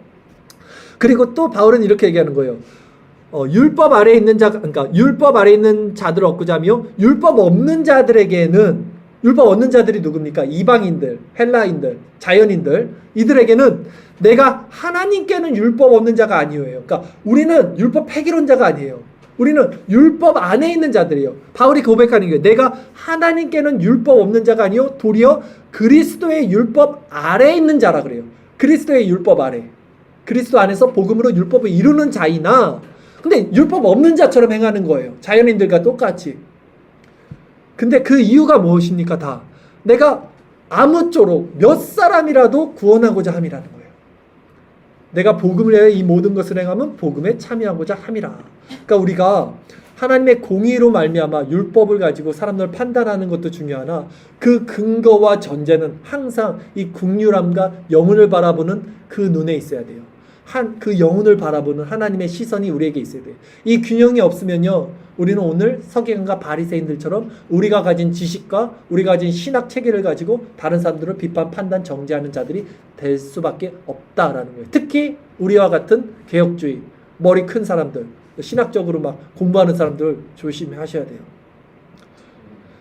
그리고 또 바울은 이렇게 얘기하는 거예요. 율법 아래에 있는 율법 아래에 있는 자들을 얻고자 하며 율법 없는 자들에게는 율법 얻는 자들이 누굽니까? 이방인들, 헬라인들, 자연인들 이들에게는 내가 하나님께는 율법 없는 자가 아니에요. 그러니까 우리는 율법 폐기론자가 아니에요. 우리는 율법 안에 있는 자들이에요. 바울이 고백하는 게 내가 하나님께는 율법 없는 자가 아니요 도리어 그리스도의 율법 아래에 있는 자라 그래요. 그리스도의 율법 아래. 그리스도 안에서 복음으로 율법을 이루는 자이나 근데 율법 없는 자처럼 행하는 거예요. 자연인들과 똑같이. 근데 그 이유가 무엇입니까? 다 내가 아무쪼록 몇 사람이라도 구원하고자 함이라는 거예요. 내가 복음을 위하여 이 모든 것을 행하면 복음에 참여하고자 함이라. 그러니까 우리가 하나님의 공의로 말미암아 율법을 가지고 사람들을 판단하는 것도 중요하나 그 근거와 전제는 항상 이 긍휼함과 영혼을 바라보는 그 눈에 있어야 돼요. 그 영혼을 바라보는 하나님의 시선이 우리에게 있어야 돼요. 이 균형이 없으면요 우리는 오늘 서기관과 바리새인들처럼 우리가 가진 지식과 우리가 가진 신학 체계를 가지고 다른 사람들을 비판, 판단, 정죄하는 자들이 될 수밖에 없다라는 거예요. 특히 우리와 같은 개혁주의, 머리 큰 사람들, 신학적으로 막 공부하는 사람들 조심하셔야 돼요.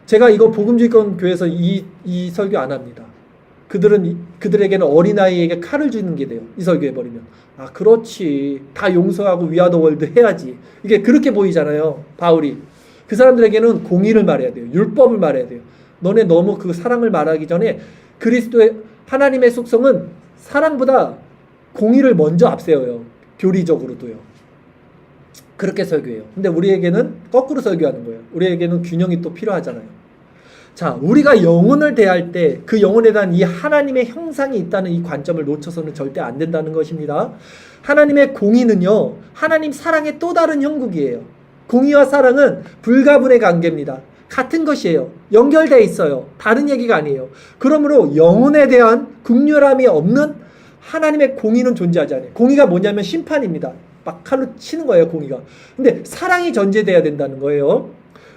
제가 이거 복음주의권 교회에서 이 설교 안 합니다. 그들에게는 어린아이에게 칼을 주는 게 돼요. 이 설교해버리면. 아, 그렇지. 다 용서하고 위아더 월드 해야지. 이게 그렇게 보이잖아요. 바울이. 그 사람들에게는 공의를 말해야 돼요. 율법을 말해야 돼요. 너네 너무 그 사랑을 말하기 전에 그리스도의 하나님의 속성은 사랑보다 공의를 먼저 앞세워요. 교리적으로도요. 그렇게 설교해요. 근데 우리에게는 거꾸로 설교하는 거예요. 우리에게는 균형이 또 필요하잖아요. 자, 우리가 영혼을 대할 때 그 영혼에 대한 이 하나님의 형상이 있다는 이 관점을 놓쳐서는 절대 안 된다는 것입니다. 하나님의 공의는요, 하나님 사랑의 또 다른 형국이에요. 공의와 사랑은 불가분의 관계입니다. 같은 것이에요. 연결되어 있어요. 다른 얘기가 아니에요. 그러므로 영혼에 대한 긍휼함이 없는 하나님의 공의는 존재하지 않아요. 공의가 뭐냐면 심판입니다. 막 칼로 치는 거예요, 공의가. 근데 사랑이 전제돼야 된다는 거예요.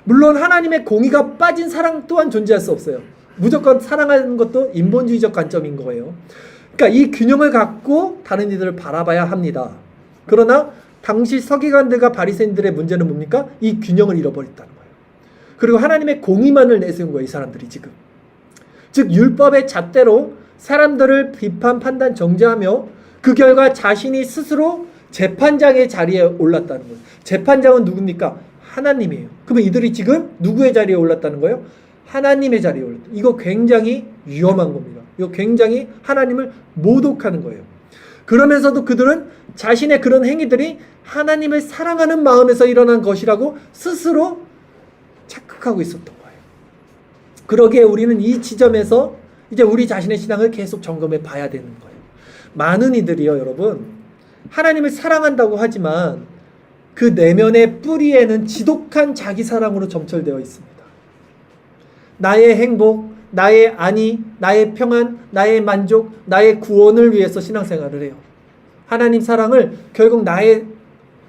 물론 하나님의 공의가 빠진 사랑 또한 존재할 수 없어요. 무조건 사랑하는 것도 인본주의적 관점인 거예요. 그러니까 이 균형을 갖고 다른 이들을 바라봐야 합니다. 그러나 당시 서기관들과 바리새인들의 문제는 뭡니까? 이 균형을 잃어버렸다는 거예요. 그리고 하나님의 공의만을 내세운 거예요, 이 사람들이 지금. 즉 율법의 잣대로 사람들을 비판, 판단, 정죄하며 그 결과 자신이 스스로 재판장의 자리에 올랐다는 거예요. 재판장은 누굽니까? 하나님이에요. 그러면 이들이 지금 누구의 자리에 올랐다는 거예요? 하나님의 자리에 올랐다. 이거 굉장히 위험한 겁니다. 이거 굉장히 하나님을 모독하는 거예요. 그러면서도 그들은 자신의 그런 행위들이 하나님을 사랑하는 마음에서 일어난 것이라고 스스로 착각하고 있었던 거예요. 그러기에 우리는 이 지점에서 이제 우리 자신의 신앙을 계속 점검해 봐야 되는 거예요. 많은 이들이요, 여러분, 하나님을 사랑한다고 하지만 그 내면의 뿌리에는 지독한 자기 사랑으로 점철되어 있습니다. 나의 행복, 나의 안위, 나의 평안, 나의 만족, 나의 구원을 위해서 신앙생활을 해요. 하나님 사랑을 결국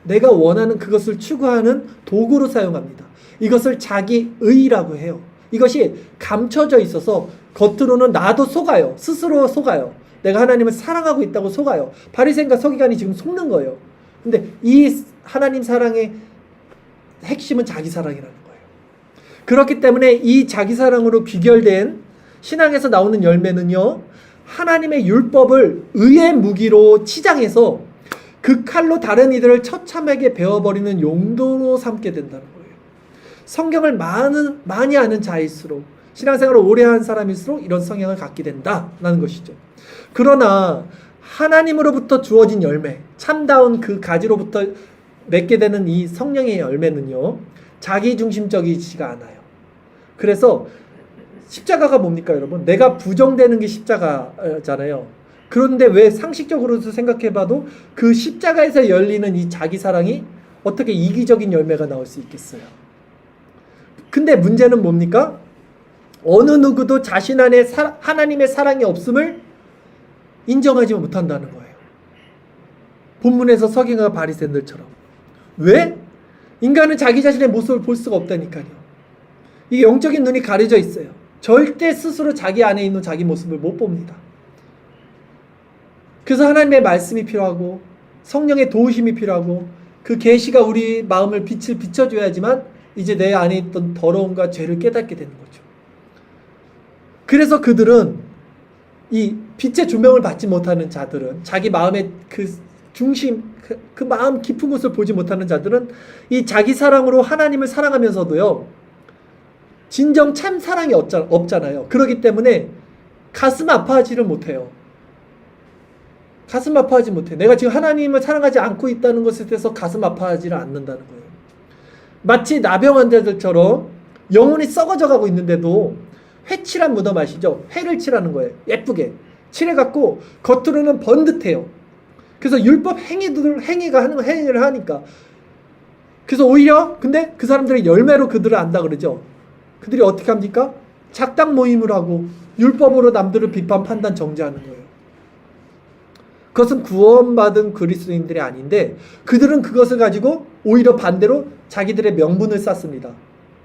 내가 원하는 그것을 추구하는 도구로 사용합니다. 이것을 자기의라고 해요. 이것이 감춰져 있어서 겉으로는 나도 속아요. 스스로 속아요. 내가 하나님을 사랑하고 있다고 속아요. 바리새인과 서기관이 지금 속는 거예요. 근데 이 하나님 사랑의 핵심은 자기 사랑이라는 거예요. 그렇기 때문에 이 자기 사랑으로 귀결된 신앙에서 나오는 열매는요, 하나님의 율법을 의의 무기로 치장해서 그 칼로 다른 이들을 처참하게 베어버리는 용도로 삼게 된다는 거예요. 성경을 많이 아는 자일수록, 신앙생활을 오래 한 사람일수록 이런 성향을 갖게 된다는 것이죠. 그러나 하나님으로부터 주어진 열매, 참다운 그 가지로부터 맺게 되는 이 성령의 열매는요, 자기중심적이지가 않아요. 그래서 십자가가 뭡니까, 여러분? 내가 부정되는 게 십자가잖아요. 그런데 왜 상식적으로도 생각해봐도 그 십자가에서 열리는 이 자기 사랑이 어떻게 이기적인 열매가 나올 수 있겠어요? 근데 문제는 뭡니까? 어느 누구도 자신 안에 하나님의 사랑이 없음을 인정하지 못한다는 거예요. 본문에서 서기관과 바리새인들처럼. 왜? 인간은 자기 자신의 모습을 볼 수가 없다니까요. 이게 영적인 눈이 가려져 있어요. 절대 스스로 자기 안에 있는 자기 모습을 못 봅니다. 그래서 하나님의 말씀이 필요하고 성령의 도우심이 필요하고 그 계시가 우리 마음을 빛을 비춰줘야지만 이제 내 안에 있던 더러움과 죄를 깨닫게 되는 거죠. 그래서 그들은 이 빛의 조명을 받지 못하는 자들은, 자기 마음의 그 중심, 그 마음 깊은 곳을 보지 못하는 자들은 이 자기 사랑으로 하나님을 사랑하면서도요, 진정 참 사랑이 없잖아요. 그렇기 때문에 가슴 아파하지를 못해요. 가슴 아파하지 못해. 내가 지금 하나님을 사랑하지 않고 있다는 것에 대해서 가슴 아파하지를 않는다는 거예요. 마치 나병 환자들처럼 영혼이 썩어져 가고 있는데도 회칠한 무덤 아시죠? 회를 칠하는 거예요. 예쁘게 칠해갖고 겉으로는 번듯해요. 그래서 율법 행위가 하는 행위를 하니까. 그래서 오히려 근데 그 사람들의 열매로 그들을 안다 그러죠. 그들이 어떻게 합니까? 작당 모임을 하고 율법으로 남들을 비판, 판단, 정죄하는 거예요. 그것은 구원받은 그리스도인들이 아닌데 그들은 그것을 가지고 오히려 반대로 자기들의 명분을 쌓습니다.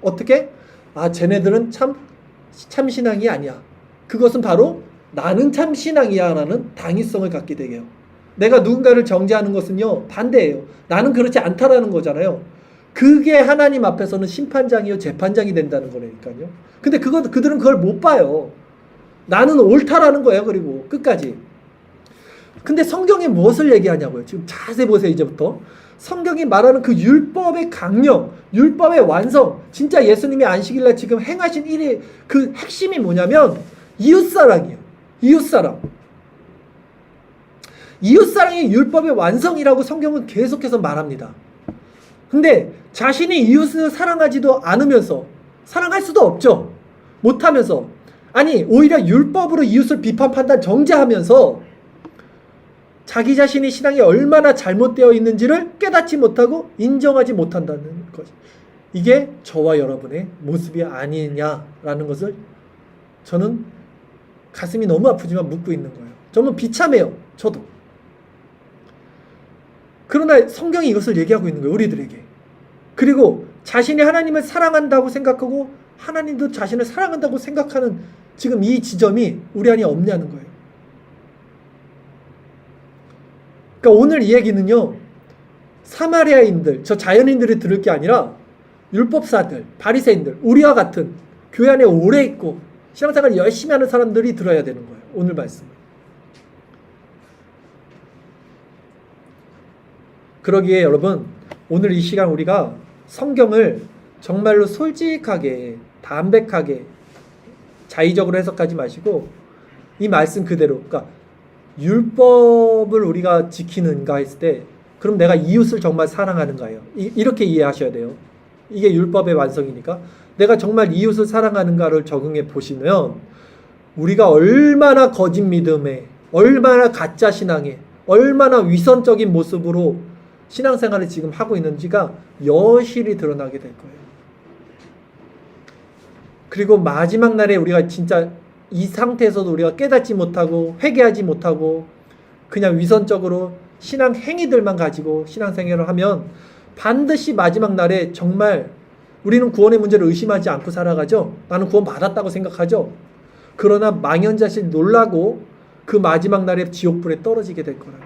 어떻게? 아, 쟤네들은 참 신앙이 아니야. 그것은 바로 나는 참 신앙이야 라는 당위성을 갖게 되게요. 내가 누군가를 정죄하는 것은요, 반대예요. 나는 그렇지 않다라는 거잖아요. 그게 하나님 앞에서는 심판장이요 재판장이 된다는 거니까요. 근데 그들은 그걸 못 봐요. 나는 옳다라는 거예요. 그리고 끝까지. 근데 성경이 무엇을 얘기하냐고요. 지금 자세히 보세요. 이제부터. 성경이 말하는 그 율법의 강령, 율법의 완성, 진짜 예수님이 안식일날 지금 행하신 일의 그 핵심이 뭐냐면 이웃사랑이에요. 이웃사랑. 이웃사랑이 율법의 완성이라고 성경은 계속해서 말합니다. 근데 자신이 이웃을 사랑하지도 않으면서, 사랑할 수도 없죠. 못하면서, 아니 오히려 율법으로 이웃을 비판 판단 정죄하면서 자기 자신의 신앙이 얼마나 잘못되어 있는지를 깨닫지 못하고 인정하지 못한다는 것. 이게 저와 여러분의 모습이 아니냐라는 것을 저는 가슴이 너무 아프지만 묻고 있는 거예요. 저는 비참해요. 저도. 그러나 성경이 이것을 얘기하고 있는 거예요. 우리들에게. 그리고 자신이 하나님을 사랑한다고 생각하고 하나님도 자신을 사랑한다고 생각하는 지금 이 지점이 우리 안에 없냐는 거예요. 그러니까 오늘 이 얘기는요, 사마리아인들, 저 자연인들이 들을 게 아니라 율법사들, 바리새인들, 우리와 같은 교회 안에 오래 있고 신앙생활 열심히 하는 사람들이 들어야 되는 거예요. 오늘 말씀. 그러기에 여러분, 오늘 이 시간 우리가 성경을 정말로 솔직하게, 담백하게, 자의적으로 해석하지 마시고 이 말씀 그대로, 그러니까 율법을 우리가 지키는가 했을 때 그럼 내가 이웃을 정말 사랑하는가요? 이렇게 이해하셔야 돼요. 이게 율법의 완성이니까 내가 정말 이웃을 사랑하는가를 적용해 보시면 우리가 얼마나 거짓 믿음에, 얼마나 가짜 신앙에, 얼마나 위선적인 모습으로 신앙생활을 지금 하고 있는지가 여실히 드러나게 될 거예요. 그리고 마지막 날에 우리가 진짜 이 상태에서도 우리가 깨닫지 못하고 회개하지 못하고 그냥 위선적으로 신앙 행위들만 가지고 신앙생활을 하면 반드시 마지막 날에 정말 우리는 구원의 문제를 의심하지 않고 살아가죠. 나는 구원 받았다고 생각하죠. 그러나 망연자실 놀라고 그 마지막 날에 지옥불에 떨어지게 될 거라고.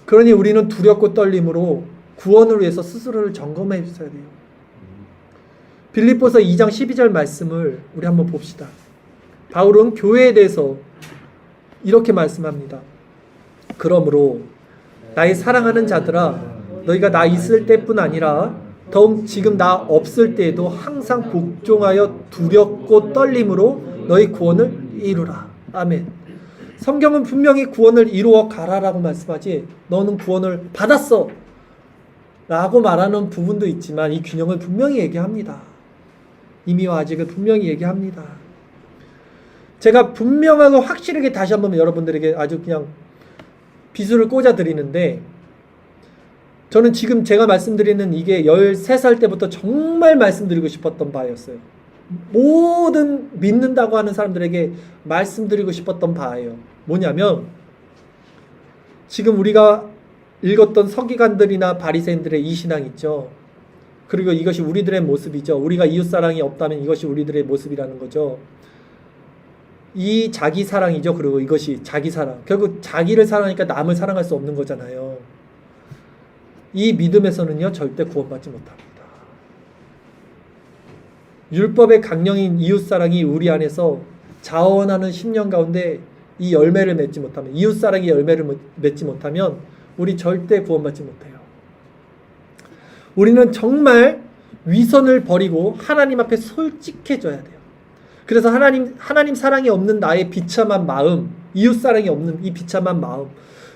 그러니 우리는 두렵고 떨림으로 구원을 위해서 스스로를 점검해 주셔야 돼요. 빌립보서 2장 12절 말씀을 우리 한번 봅시다. 바울은 교회에 대해서 이렇게 말씀합니다. 그러므로 나의 사랑하는 자들아, 너희가 나 있을 때뿐 아니라 더욱 지금 나 없을 때에도 항상 복종하여 두렵고 떨림으로 너희 구원을 이루라. 아멘. 성경은 분명히 구원을 이루어 가라라고 말씀하지 너는 구원을 받았어 라고 말하는 부분도 있지만 이 균형을 분명히 얘기합니다. 이미와 아직을 분명히 얘기합니다. 제가 분명하고 확실하게 다시 한번 여러분들에게 아주 그냥 비수를 꽂아 드리는데, 저는 지금 제가 말씀드리는 이게 13살 때부터 정말 말씀드리고 싶었던 바였어요. 모든 믿는다고 하는 사람들에게 말씀드리고 싶었던 바예요. 뭐냐면 지금 우리가 읽었던 서기관들이나 바리새인들의 이 신앙 있죠. 그리고 이것이 우리들의 모습이죠. 우리가 이웃사랑이 없다면 이것이 우리들의 모습이라는 거죠. 이 자기 사랑이죠. 그리고 이것이 자기 사랑. 결국 자기를 사랑하니까 남을 사랑할 수 없는 거잖아요. 이 믿음에서는요, 절대 구원받지 못합니다. 율법의 강령인 이웃사랑이 우리 안에서 자원하는 10년 가운데 이 열매를 맺지 못하면, 이웃사랑의 열매를 맺지 못하면 우리 절대 구원받지 못해요. 우리는 정말 위선을 버리고 하나님 앞에 솔직해져야 돼요. 그래서 하나님 사랑이 없는 나의 비참한 마음, 이웃사랑이 없는 이 비참한 마음,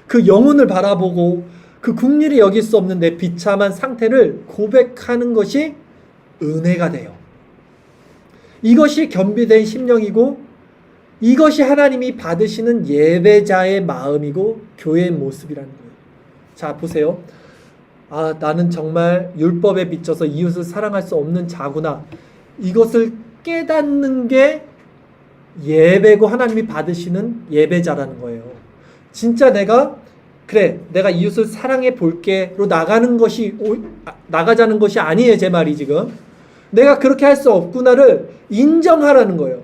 그 영혼을 바라보고 그 긍휼히 여길 수 없는 내 비참한 상태를 고백하는 것이 은혜가 돼요. 이것이 겸비된 심령이고 이것이 하나님이 받으시는 예배자의 마음이고 교회의 모습이라는 거예요. 자, 보세요. 아, 나는 정말 율법에 비춰서 이웃을 사랑할 수 없는 자구나. 이것을 깨닫는 게 예배고 하나님이 받으시는 예배자라는 거예요. 진짜 내가 이웃을 사랑해 볼게로 나가자는 것이 아니에요. 제 말이 지금. 내가 그렇게 할 수 없구나를 인정하라는 거예요.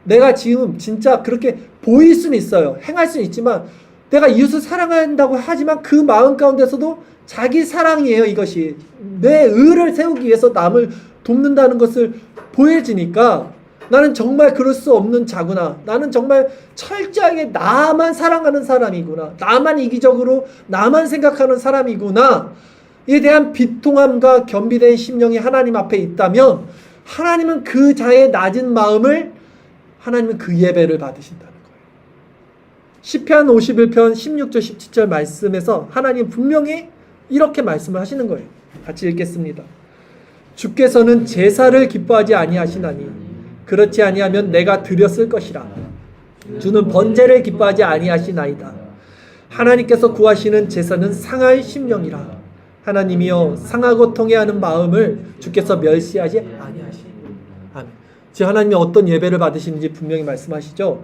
내가 지금 진짜 그렇게 보일 수는 있어요. 행할 수는 있지만 내가 이웃을 사랑한다고 하지만 그 마음 가운데서도 자기 사랑이에요. 이것이 내 의를 세우기 위해서 남을 돕는다는 것을 보여지니까 나는 정말 그럴 수 없는 자구나. 나는 정말 철저하게 나만 사랑하는 사람이구나. 나만 이기적으로 나만 생각하는 사람이구나. 이에 대한 비통함과 겸비된 심령이 하나님 앞에 있다면 하나님은 그 자의 낮은 마음을 하나님은 그 예배를 받으신다는 거예요. 시편 51편 16절 17절 말씀에서 하나님 분명히 이렇게 말씀을 하시는 거예요. 같이 읽겠습니다. 주께서는 제사를 기뻐하지 아니하시나니 그렇지 아니하면 내가 드렸을 것이라. 주는 번제를 기뻐하지 아니하시나이다. 하나님께서 구하시는 제사는 상할 심령이라. 하나님이여 상하고 통해하는 마음을 주께서 멸시하지 아니하시니. 아멘. 지금 하나님이 어떤 예배를 받으시는지 분명히 말씀하시죠.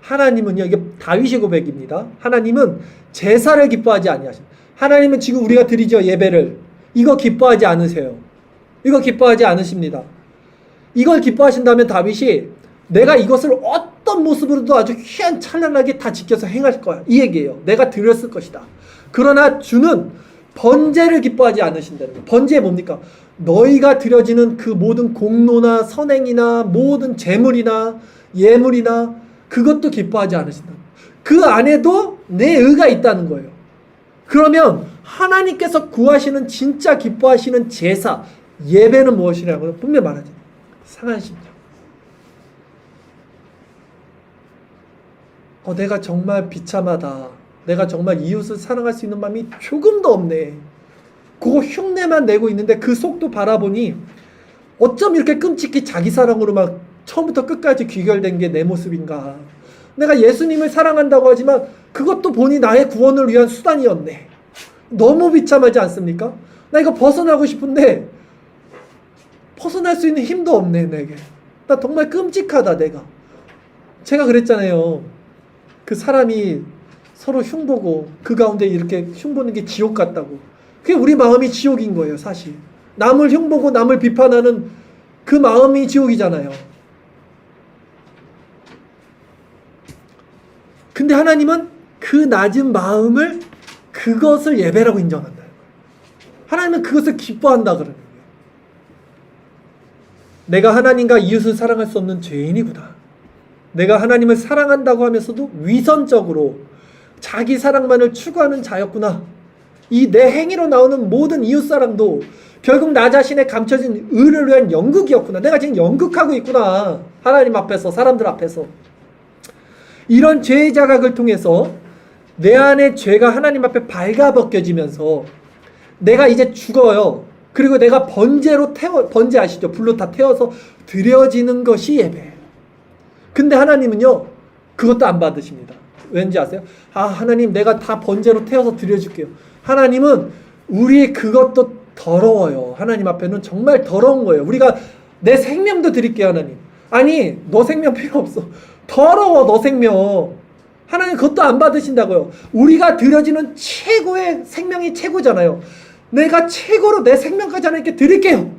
하나님은요, 이게 다윗의 고백입니다. 하나님은 제사를 기뻐하지 아니하시니. 하나님은 지금 우리가 드리죠, 예배를. 이거 기뻐하지 않으세요. 이거 기뻐하지 않으십니다. 이걸 기뻐하신다면 다윗이 내가 이것을 어떤 모습으로도 아주 희한찬란하게 다 지켜서 행할 거야. 이 얘기예요. 내가 드렸을 것이다. 그러나 주는 번제를 기뻐하지 않으신다는 거예요. 번제 뭡니까? 너희가 드려지는 그 모든 공로나 선행이나 모든 재물이나 예물이나 그것도 기뻐하지 않으신다. 그 안에도 내 의가 있다는 거예요. 그러면 하나님께서 구하시는 진짜 기뻐하시는 제사, 예배는 무엇이냐고 분명히 말하죠. 상한 심령. 내가 정말 비참하다. 내가 정말 이웃을 사랑할 수 있는 마음이 조금도 없네. 그거 흉내만 내고 있는데 그 속도 바라보니 어쩜 이렇게 끔찍히 자기 사랑으로 막 처음부터 끝까지 귀결된 게 내 모습인가. 내가 예수님을 사랑한다고 하지만 그것도 보니 나의 구원을 위한 수단이었네. 너무 비참하지 않습니까? 나 이거 벗어나고 싶은데 벗어날 수 있는 힘도 없네 내게. 나 정말 끔찍하다 내가. 제가 그랬잖아요. 그 사람이 서로 흉보고 그 가운데 이렇게 흉보는 게 지옥 같다고. 그게 우리 마음이 지옥인 거예요 사실. 남을 흉보고 남을 비판하는 그 마음이 지옥이잖아요. 근데 하나님은 그 낮은 마음을 그것을 예배라고 인정한다. 하나님은 그것을 기뻐한다 그러는 거예요. 내가 하나님과 이웃을 사랑할 수 없는 죄인이구나. 내가 하나님을 사랑한다고 하면서도 위선적으로 자기 사랑만을 추구하는 자였구나. 이 내 행위로 나오는 모든 이웃사랑도 결국 나 자신의 감춰진 의를 위한 연극이었구나. 내가 지금 연극하고 있구나. 하나님 앞에서, 사람들 앞에서. 이런 죄의 자각을 통해서 내 안의 죄가 하나님 앞에 발가벗겨지면서 내가 이제 죽어요. 그리고 내가 번제로 번제 아시죠? 불로 다 태워서 드려지는 것이 예배예요. 근데 하나님은요, 그것도 안 받으십니다. 왠지 아세요? 하나님 내가 다 번제로 태워서 드려줄게요. 하나님은 우리 그것도 더러워요. 하나님 앞에는 정말 더러운 거예요. 우리가 내 생명도 드릴게요, 하나님. 아니, 너 생명 필요 없어. 더러워, 너 생명. 하나님 그것도 안 받으신다고요. 우리가 드려지는 최고의 생명이 최고잖아요. 내가 최고로 내 생명까지 하나님께 드릴게요.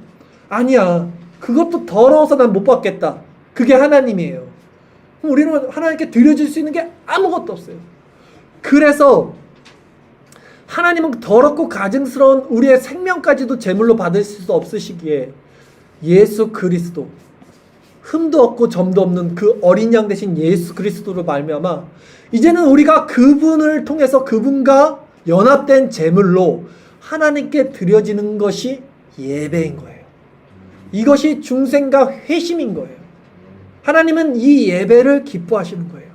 아니야. 그것도 더러워서 난 못 받겠다. 그게 하나님이에요. 우리는 하나님께 드려줄 수 있는 게 아무것도 없어요. 그래서 하나님은 더럽고 가증스러운 우리의 생명까지도 제물로 받으실 수 없으시기에 예수 그리스도, 흠도 없고 점도 없는 그 어린 양 대신 예수 그리스도로 말미암아 이제는 우리가 그분을 통해서 그분과 연합된 제물로 하나님께 드려지는 것이 예배인 거예요. 이것이 중생과 회심인 거예요. 하나님은 이 예배를 기뻐하시는 거예요.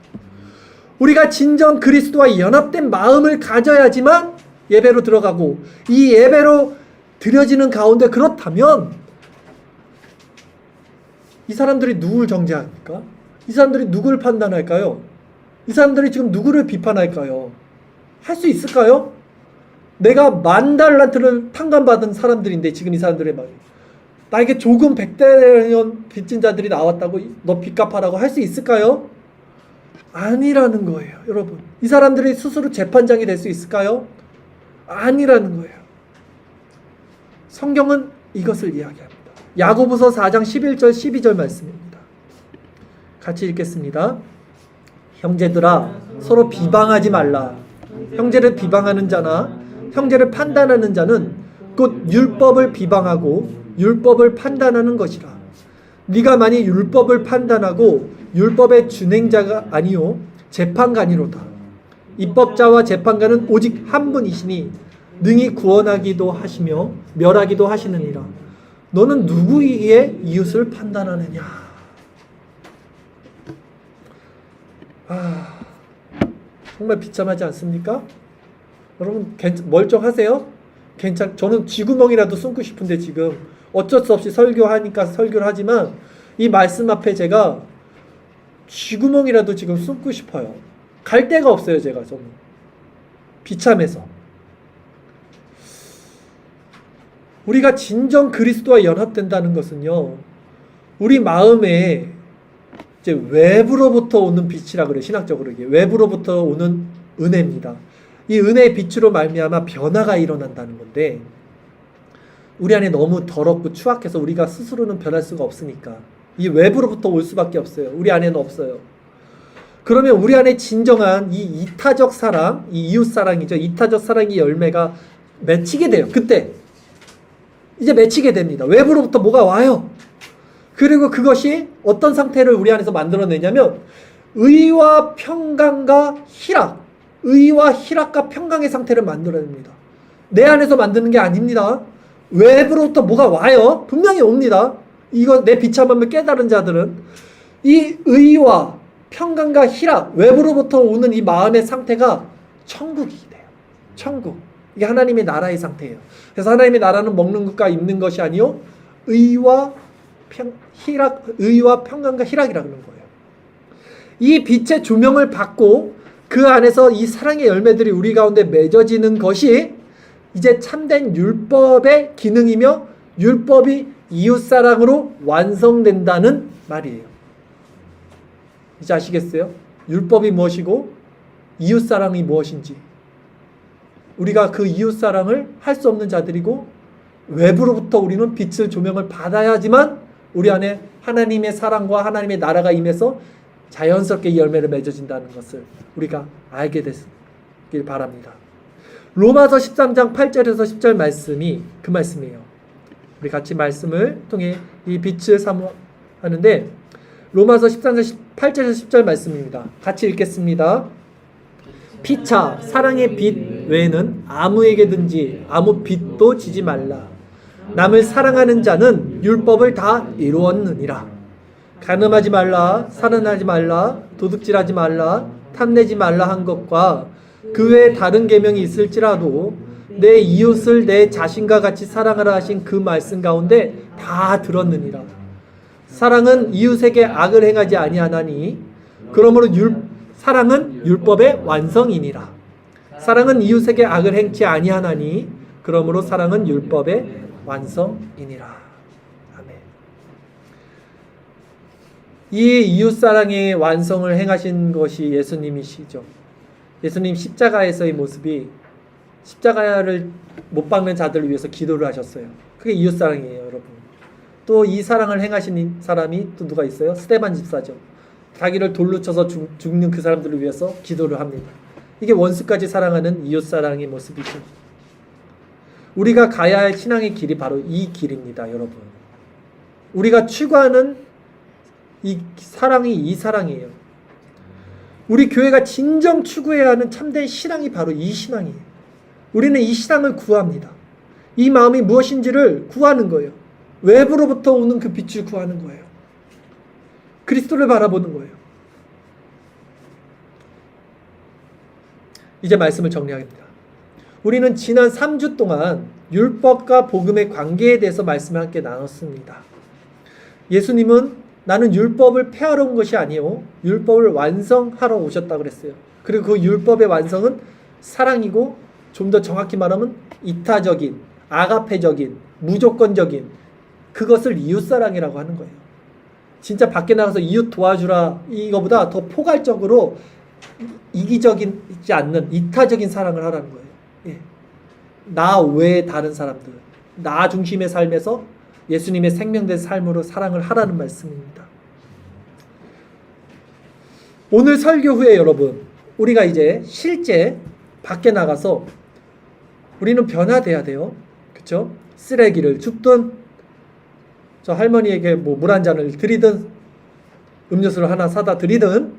우리가 진정 그리스도와 연합된 마음을 가져야지만 예배로 들어가고 이 예배로 드려지는 가운데 그렇다면 이 사람들이 누굴 정죄합니까? 이 사람들이 누굴 판단할까요? 이 사람들이 지금 누구를 비판할까요? 할 수 있을까요? 내가 10,000달란트를 탕감받은 사람들인데 지금 이 사람들의 말이 나에게 조금 100대년 빚진 자들이 나왔다고 너 빚 갚아라고 할 수 있을까요? 아니라는 거예요. 여러분, 이 사람들이 스스로 재판장이 될 수 있을까요? 아니라는 거예요. 성경은 이것을 이야기합니다. 야고보서 4장 11절 12절 말씀입니다. 같이 읽겠습니다. 형제들아 서로 비방하지 말라. 형제를 비방하는 자나 형제를 판단하는 자는 곧 율법을 비방하고 율법을 판단하는 것이라. 네가 만일 율법을 판단하고 율법의 준행자가 아니요 재판관이로다. 입법자와 재판관은 오직 한 분이시니 능히 구원하기도 하시며 멸하기도 하시느니라. 너는 누구의 이웃을 판단하느냐? 정말 비참하지 않습니까? 여러분 멀쩡하세요? 저는 쥐구멍이라도 숨고 싶은데 지금 어쩔 수 없이 설교하니까 설교를 하지만 이 말씀 앞에 제가 쥐구멍이라도 지금 숨고 싶어요. 갈 데가 없어요. 제가 좀 비참해서. 우리가 진정 그리스도와 연합된다는 것은요, 우리 마음에 이제 외부로부터 오는 빛이라 그래요. 신학적으로 이게 외부로부터 오는 은혜입니다. 이 은혜의 빛으로 말미암아 변화가 일어난다는 건데, 우리 안에 너무 더럽고 추악해서 우리가 스스로는 변할 수가 없으니까 이 외부로부터 올 수밖에 없어요. 우리 안에는 없어요. 그러면 우리 안에 진정한 이 이타적 사랑, 이 이웃 사랑이죠. 이타적 사랑의 열매가 맺히게 돼요. 그때 이제 맺히게 됩니다. 외부로부터 뭐가 와요. 그리고 그것이 어떤 상태를 우리 안에서 만들어내냐면 의와 평강과 희락, 의와 희락과 평강의 상태를 만들어냅니다. 내 안에서 만드는 게 아닙니다. 외부로부터 뭐가 와요. 분명히 옵니다. 이거 내 비참함을 깨달은 자들은 이 의와 평강과 희락, 외부로부터 오는 이 마음의 상태가 천국이 돼요. 천국. 이게 하나님의 나라의 상태예요. 그래서 하나님의 나라는 먹는 것과 입는 것이 아니요 의와 평강과 희락이라 그러는 거예요. 이 빛의 조명을 받고 그 안에서 이 사랑의 열매들이 우리 가운데 맺어지는 것이 이제 참된 율법의 기능이며 율법이 이웃사랑으로 완성된다는 말이에요. 이제 아시겠어요? 율법이 무엇이고 이웃사랑이 무엇인지. 우리가 그 이웃사랑을 할 수 없는 자들이고 외부로부터 우리는 빛을 조명을 받아야지만 우리 안에 하나님의 사랑과 하나님의 나라가 임해서 자연스럽게 이 열매를 맺어진다는 것을 우리가 알게 됐길 바랍니다. 로마서 13장 8절에서 10절 말씀이 그 말씀이에요. 우리 같이 말씀을 통해 이 빛을 사모하는데 로마서 13장 8절에서 10절 말씀입니다. 같이 읽겠습니다. 피차 사랑의 빛 외에는 아무에게든지 아무 빛도 지지 말라. 남을 사랑하는 자는 율법을 다 이루었느니라. 간음하지 말라, 살인하지 말라, 도둑질하지 말라, 탐내지 말라 한 것과 그 외에 다른 계명이 있을지라도 내 이웃을 내 자신과 같이 사랑하라 하신 그 말씀 가운데 다 들었느니라. 사랑은 이웃에게 악을 행하지 아니하나니 그러므로 사랑은 율법의 완성이니라. 사랑은 이웃에게 악을 행치 아니하나니 그러므로 사랑은 율법의 완성이니라. 아멘. 이 이웃사랑의 완성을 행하신 것이 예수님이시죠. 예수님 십자가에서의 모습이 십자가를 못 박는 자들을 위해서 기도를 하셨어요. 그게 이웃사랑이에요, 여러분. 또 이 사랑을 행하신 사람이 또 누가 있어요? 스데반 집사죠. 자기를 돌로 쳐서 죽는 그 사람들을 위해서 기도를 합니다. 이게 원수까지 사랑하는 이웃사랑의 모습이죠. 우리가 가야 할 신앙의 길이 바로 이 길입니다, 여러분. 우리가 추구하는 이 사랑이 이 사랑이에요. 우리 교회가 진정 추구해야 하는 참된 신앙이 바로 이 신앙이에요. 우리는 이 신앙을 구합니다. 이 마음이 무엇인지를 구하는 거예요. 외부로부터 오는 그 빛을 구하는 거예요. 그리스도를 바라보는 거예요. 이제 말씀을 정리하겠습니다. 우리는 지난 3주 동안 율법과 복음의 관계에 대해서 말씀을 함께 나눴습니다. 예수님은 나는 율법을 폐하러 온 것이 아니요 율법을 완성하러 오셨다고 그랬어요. 그리고 그 율법의 완성은 사랑이고 좀 더 정확히 말하면 이타적인, 아가페적인, 무조건적인 그것을 이웃사랑이라고 하는 거예요. 진짜 밖에 나가서 이웃 도와주라 이거보다 더 포괄적으로 이기적이지 않는 이타적인 사랑을 하라는 거예요. 예. 나 외에 다른 사람들, 나 중심의 삶에서 예수님의 생명된 삶으로 사랑을 하라는 말씀입니다. 오늘 설교 후에 여러분, 우리가 이제 실제 밖에 나가서 우리는 변화돼야 돼요. 그렇죠? 쓰레기를 줍든 저 할머니에게 뭐 물 한 잔을 드리든 음료수를 하나 사다 드리든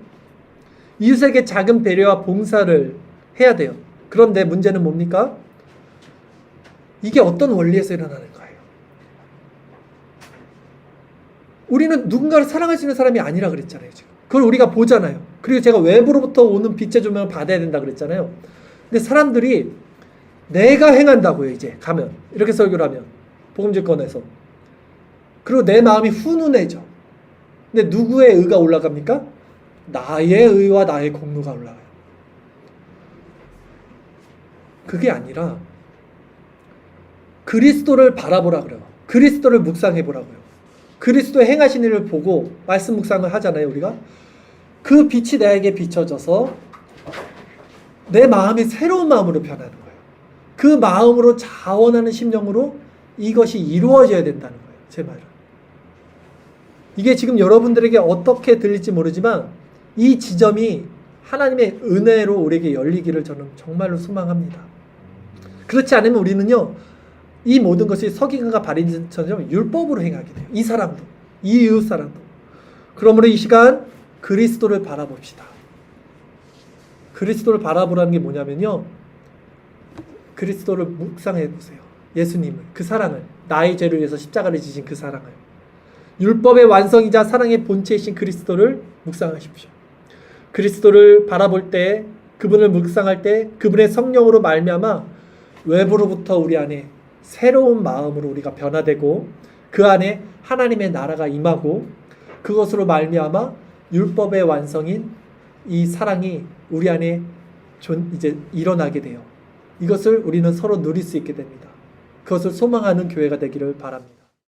이웃에게 작은 배려와 봉사를 해야 돼요. 그런데 문제는 뭡니까? 이게 어떤 원리에서 일어나는 거예요? 우리는 누군가를 사랑할 수 있는 사람이 아니라 그랬잖아요. 지금. 그걸 우리가 보잖아요. 그리고 제가 외부로부터 오는 빛의 조명을 받아야 된다 그랬잖아요. 근데 사람들이 내가 행한다고요. 이제 가면 이렇게 설교를 하면 복음질 꺼내서 그리고 내 마음이 훈훈해져. 근데 누구의 의가 올라갑니까? 나의 의와 나의 공로가 올라가요. 그게 아니라 그리스도를 바라보라 그래요. 그리스도를 묵상해 보라고요. 그리스도의 행하신 일을 보고 말씀 묵상을 하잖아요. 우리가 그 빛이 나에게 비춰져서 내 마음이 새로운 마음으로 변하는 거예요. 그 마음으로 자원하는 심령으로 이것이 이루어져야 된다는 거예요. 제 말은. 이게 지금 여러분들에게 어떻게 들릴지 모르지만 이 지점이 하나님의 은혜로 우리에게 열리기를 저는 정말로 소망합니다. 그렇지 않으면 우리는요, 이 모든 것이 서기관과 바리새인처럼 율법으로 행하게 돼요. 이 사람도, 이 이웃 사람도. 그러므로 이 시간 그리스도를 바라봅시다. 그리스도를 바라보라는 게 뭐냐면요, 그리스도를 묵상해 보세요. 예수님을, 그 사랑을, 나의 죄를 위해서 십자가를 지신 그 사랑을, 율법의 완성이자 사랑의 본체이신 그리스도를 묵상하십시오. 그리스도를 바라볼 때, 그분을 묵상할 때 그분의 성령으로 말미암아 외부로부터 우리 안에 새로운 마음으로 우리가 변화되고 그 안에 하나님의 나라가 임하고 그것으로 말미암아 율법의 완성인 이 사랑이 우리 안에 이제 일어나게 돼요. 이것을 우리는 서로 누릴 수 있게 됩니다. 그것을 소망하는 교회가 되기를 바랍니다.